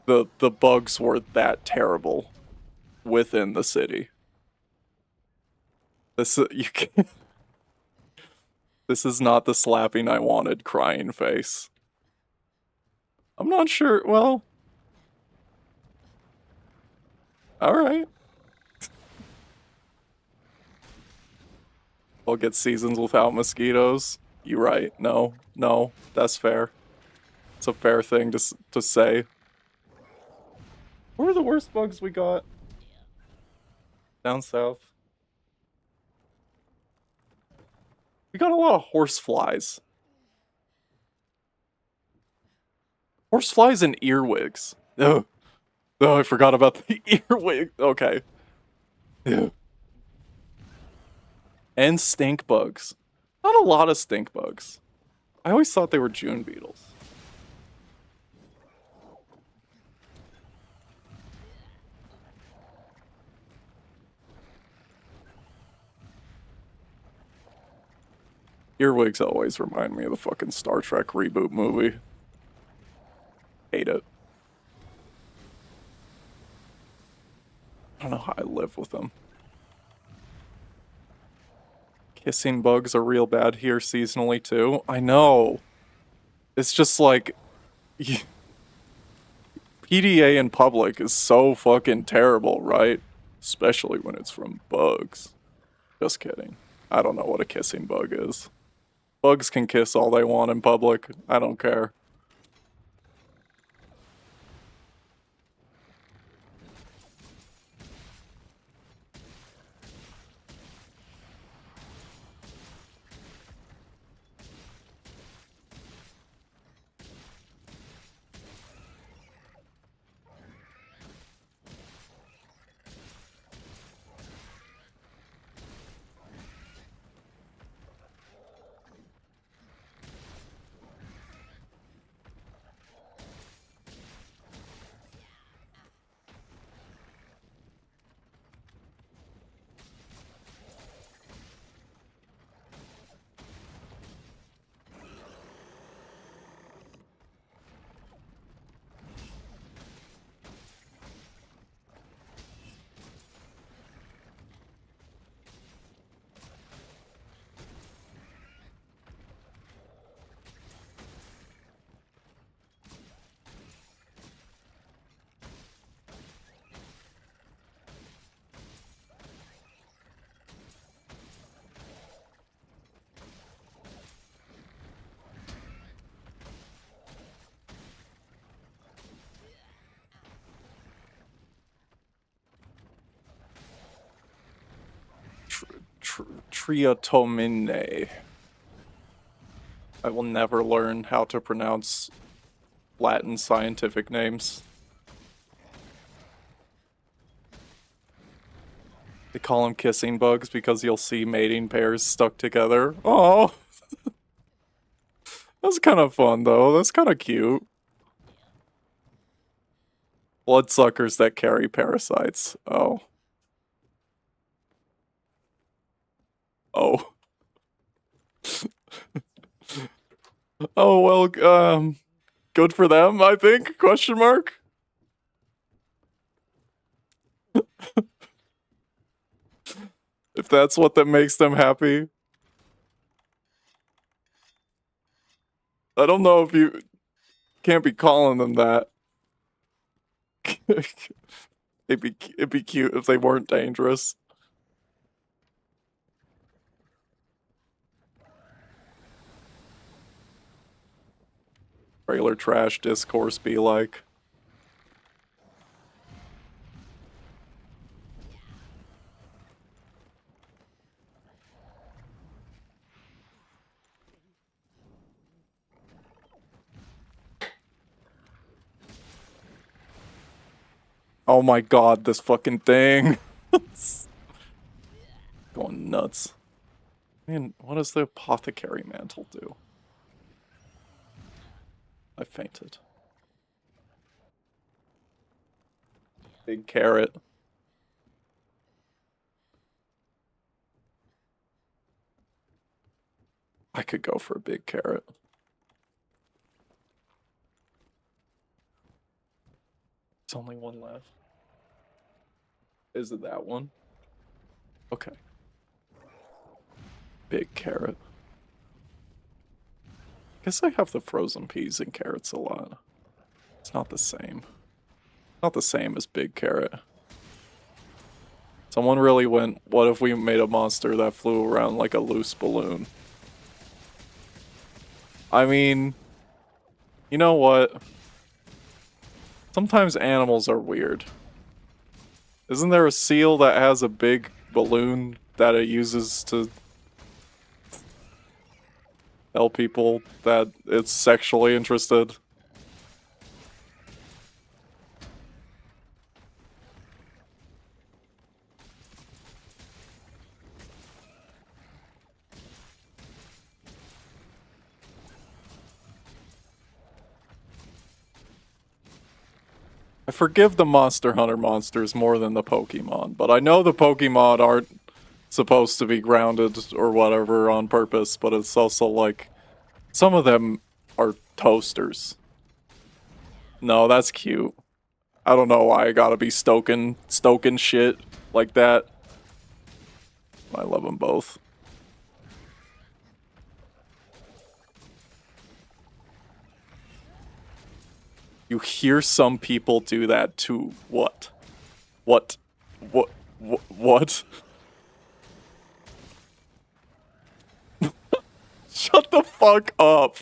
the bugs were that terrible within the city. This you can, this is not the slapping I wanted crying face. I'm not sure. Well, all right. I'll get seasons without mosquitoes. You right. No, that's fair. It's a fair thing to say. What are the worst bugs we got? Down south. We got a lot of horseflies. Horseflies and earwigs. Ugh. Oh, I forgot about the earwig. Okay. Ew. And stink bugs. Not a lot of stink bugs. I always thought they were June beetles. Earwigs always remind me of the fucking Star Trek reboot movie. Hate it. I don't know how I live with them. Kissing bugs are real bad here seasonally too. I know. It's just like PDA in public is so fucking terrible, right? Especially when it's from bugs. Just kidding. I don't know what a kissing bug is. Bugs can kiss all they want in public. I don't care. Triotomine. I will never learn how to pronounce Latin scientific names. They call them kissing bugs because you'll see mating pairs stuck together. Oh, that's kind of fun though. That's kind of cute. Bloodsuckers that carry parasites. Oh. Oh. Oh, well, good for them, I think, question mark? If that's what that makes them happy. I don't know if you can't be calling them that. it'd be cute if they weren't dangerous. Trailer trash discourse be like. Oh my god, this fucking thing. Going nuts. Man, what does the apothecary mantle do? I fainted. Big carrot. I could go for a big carrot. There's only one left. Is it that one? Okay. Big carrot. Guess I have the frozen peas and carrots a lot. It's not the same. Not the same as big carrot. Someone really went, what if we made a monster that flew around like a loose balloon? I mean, you know what? Sometimes animals are weird. Isn't there a seal that has a big balloon that it uses to tell people that it's sexually interested? I forgive the Monster Hunter monsters more than the Pokemon, but I know the Pokemon aren't supposed to be grounded or whatever on purpose, but it's also like, some of them are toasters. No, that's cute. I don't know why I gotta be stoking shit like that. I love them both. You hear some people do that to what? What? What? Shut the fuck up.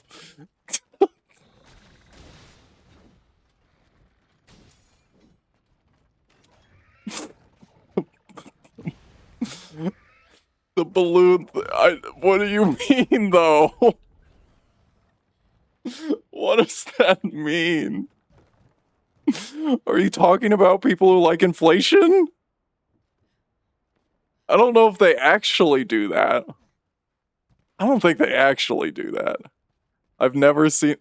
The balloon. What do you mean, though? What does that mean? Are you talking about people who like inflation? I don't know if they actually do that. I don't think they actually do that. I've never seen.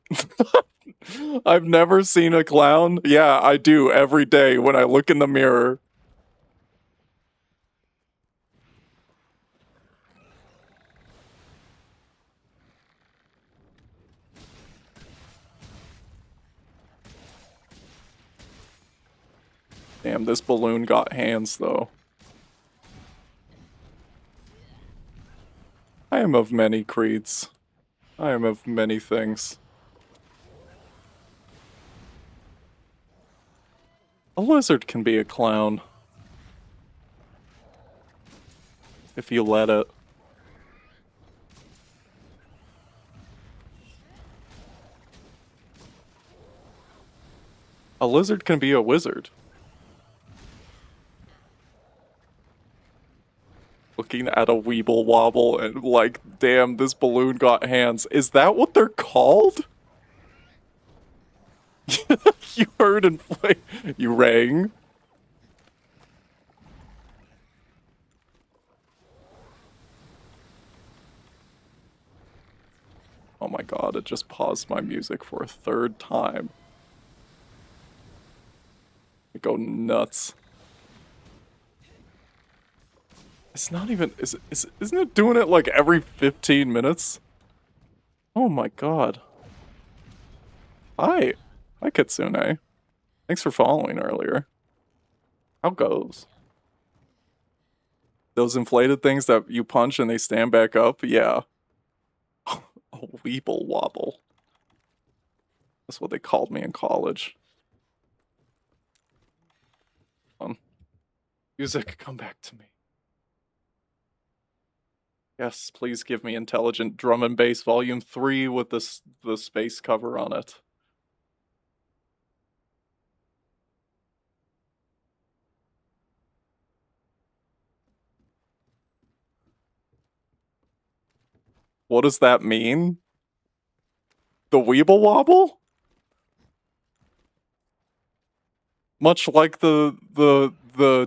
I've never seen a clown. Yeah, I do every day when I look in the mirror. Damn, this balloon got hands, though. I am of many creeds. I am of many things. A lizard can be a clown. If you let it. A lizard can be a wizard. Looking at a Weeble Wobble and like, damn, this balloon got hands. Is that what they're called? You heard inflate. You rang. Oh my god, it just paused my music for a third time. I go nuts. It's not even, isn't it doing it like every 15 minutes? Oh my god. Hi. Hi, Kitsune. Thanks for following earlier. How goes? Those inflated things that you punch and they stand back up? Yeah. A weeble wobble. That's what they called me in college. Music, come back to me. Yes, please give me Intelligent Drum and Bass Volume 3 with the space cover on it. What does that mean? The Weeble Wobble? Much like the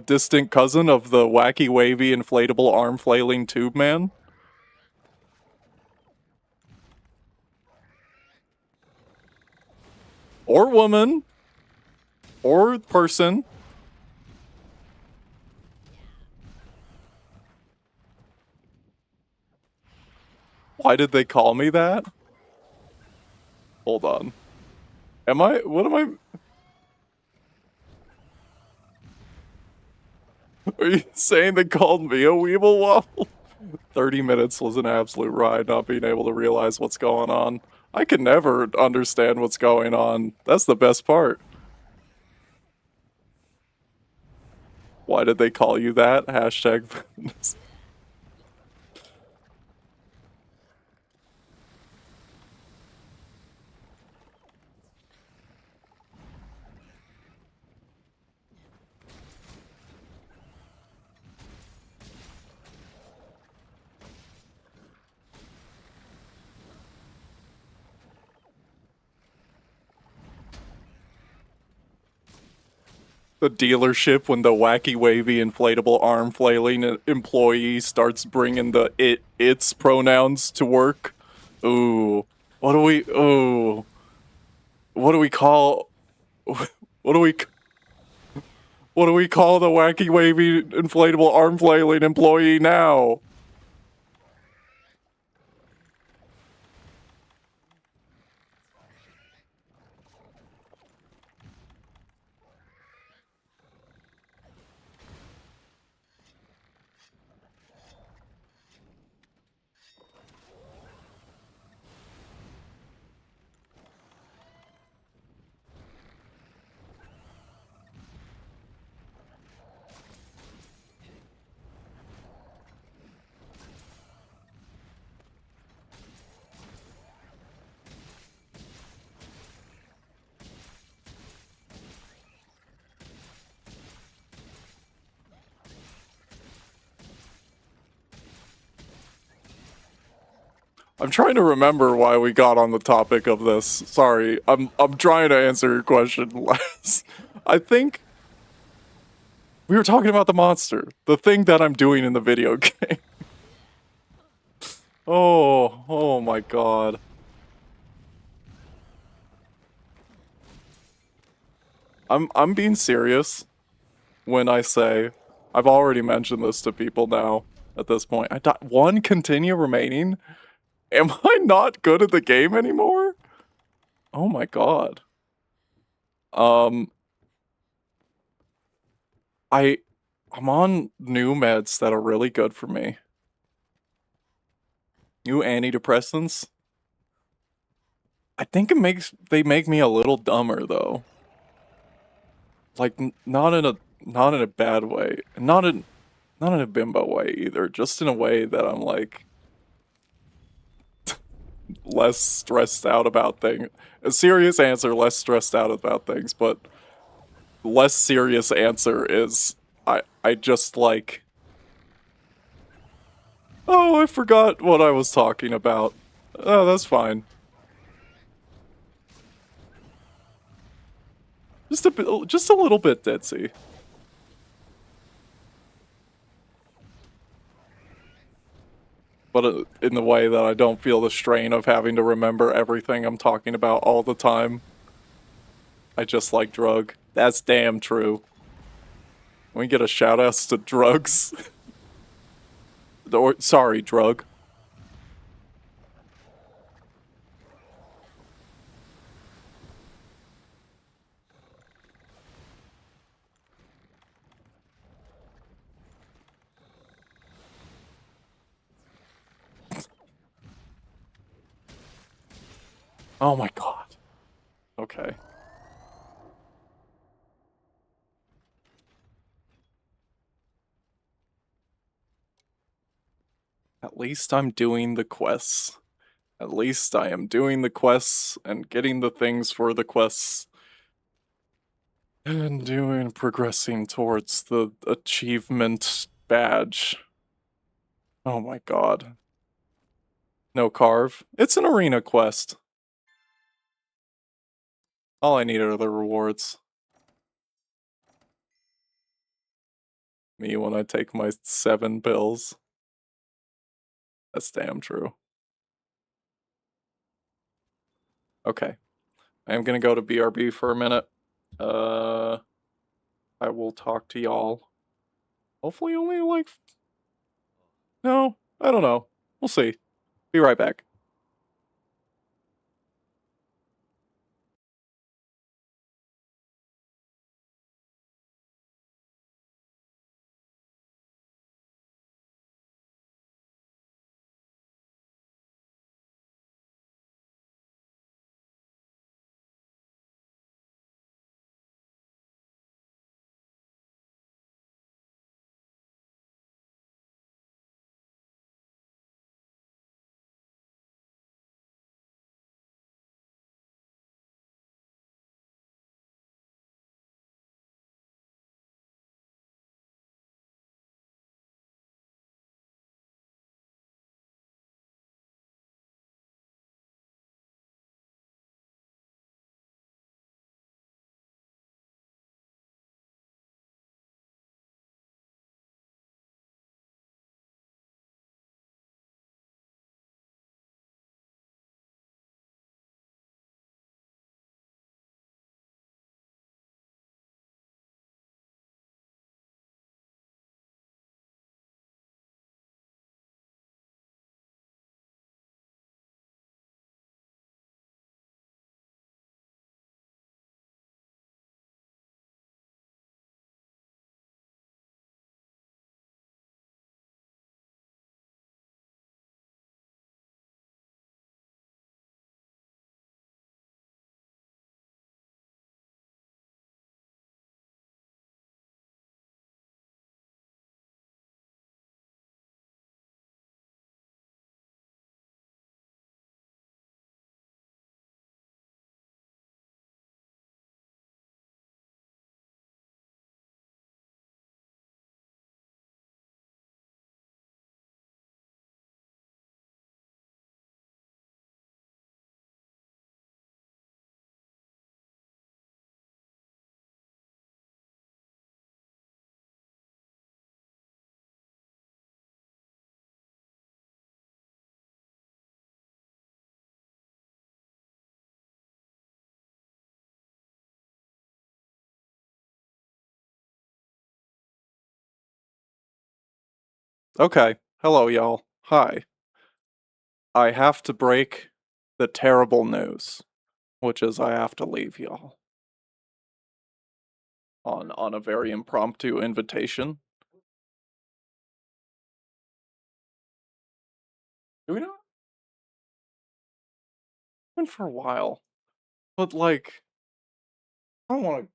distant cousin of the wacky wavy inflatable arm flailing tube man? Or woman. Or person. Why did they call me that? Hold on. What am I? Are you saying they called me a Weeble Wobble? 30 minutes was an absolute ride not being able to realize what's going on. I can never understand what's going on. That's the best part. Why did they call you that? Hashtag. The dealership when the wacky wavy inflatable arm flailing employee starts bringing the its pronouns to work. Ooh. What do we ooh. What do we call what do we what do we call the wacky wavy inflatable arm flailing employee now? I'm trying to remember why we got on the topic of this. Sorry, I'm trying to answer your question less. I think we were talking about the monster, the thing that I'm doing in the video game. Oh my god. I'm being serious when I say I've already mentioned this to people now at this point. I got one continue remaining. Am I not good at the game anymore? Oh my god. Um I'm on new meds that are really good for me. New antidepressants. I think they make me a little dumber though. Like not in a bad way. Not in a bimbo way either. Just in a way that I'm like less stressed out about things. A serious answer, less stressed out about things, but less serious answer is I just like, oh, I forgot what I was talking about. Oh, that's fine. Just a little bit ditzy. But in the way that I don't feel the strain of having to remember everything I'm talking about all the time. I just like drug. That's damn true. Can we get a shout outs to drugs? Or, sorry, drug. Oh my god. Okay. At least I'm doing the quests. At least I am doing the quests and getting the things for the quests. And progressing towards the achievement badge. Oh my god. No carve. It's an arena quest. All I need are the rewards. Me when I take my 7 pills. That's damn true. Okay. I am gonna go to BRB for a minute. I will talk to y'all. Hopefully only like... No, I don't know. We'll see. Be right back. Okay. Hello, y'all. Hi. I have to break the terrible news, which is I have to leave y'all on a very impromptu invitation. Do we not? Been for a while, but like I don't want to.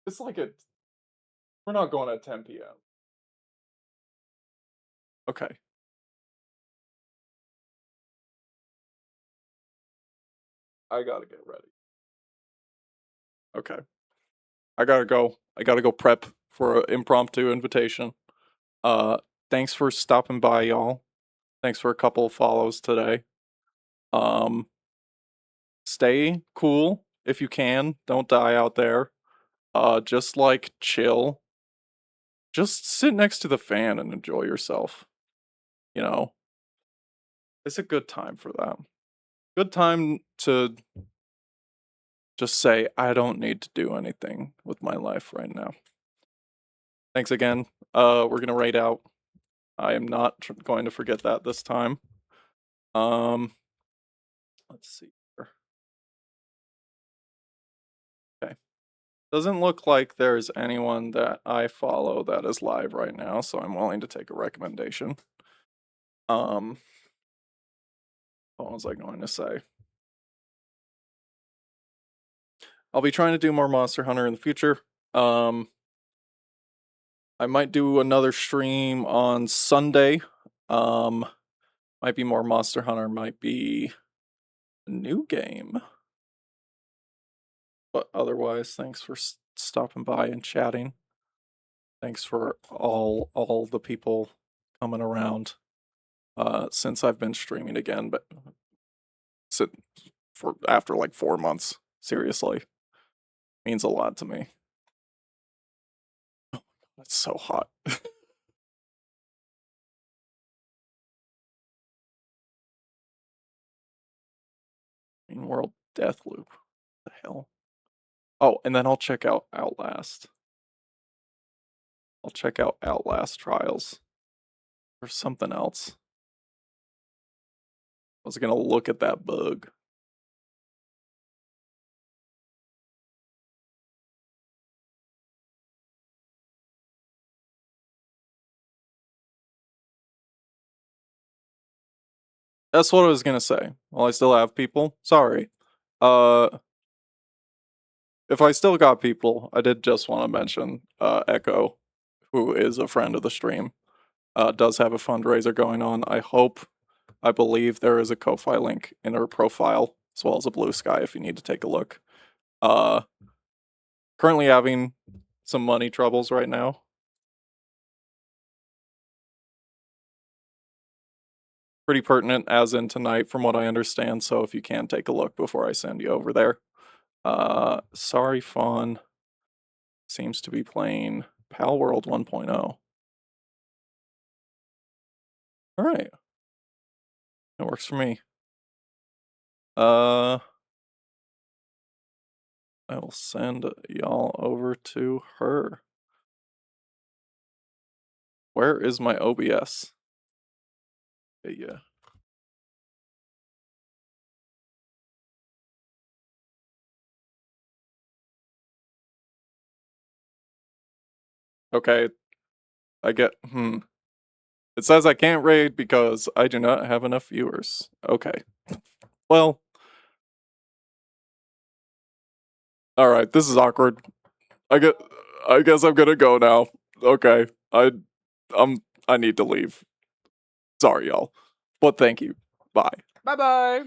It's like we're not going at 10 p.m. Okay. I gotta get ready. Okay. I gotta go. I gotta go prep for an impromptu invitation. Uh, thanks for stopping by, y'all. Thanks for a couple of follows today. Um, stay cool if you can. Don't die out there. Just like chill. Just sit next to the fan and enjoy yourself. You know, it's a good time for that. Good time to just say, I don't need to do anything with my life right now. Thanks again. We're gonna raid out. I am not going to forget that this time. Let's see here. Okay. Doesn't look like there's anyone that I follow that is live right now, so I'm willing to take a recommendation. Phone was I going to say? I'll be trying to do more Monster Hunter in the future. I might do another stream on Sunday. Might be more Monster Hunter, might be a new game. But otherwise, thanks for stopping by and chatting. Thanks for all the people coming around since I've been streaming again, but for after like 4 months. Seriously. Means a lot to me. It's so hot. Green World Deathloop. What the hell? Oh, and then I'll check out Outlast. I'll check out Outlast Trials. Or something else. I was gonna look at that bug. That's what I was gonna say. Well, I still have people. Sorry. If I still got people, I did just want to mention Echo, who is a friend of the stream, does have a fundraiser going on. I believe there is a Ko-Fi link in her profile, as well as a Blue Sky if you need to take a look. Currently having some money troubles right now. Pretty pertinent as in tonight from what I understand, so if you can take a look before I send you over there. Sorry Fawn seems to be playing Pal World 1.0. Alright. It works for me. I will send y'all over to her. Where is my OBS? Yeah. Okay. It says I can't raid because I do not have enough viewers. Okay. Well. Alright, this is awkward. I guess I'm gonna go now. Okay. I need to leave. Sorry, y'all. But thank you. Bye. Bye bye.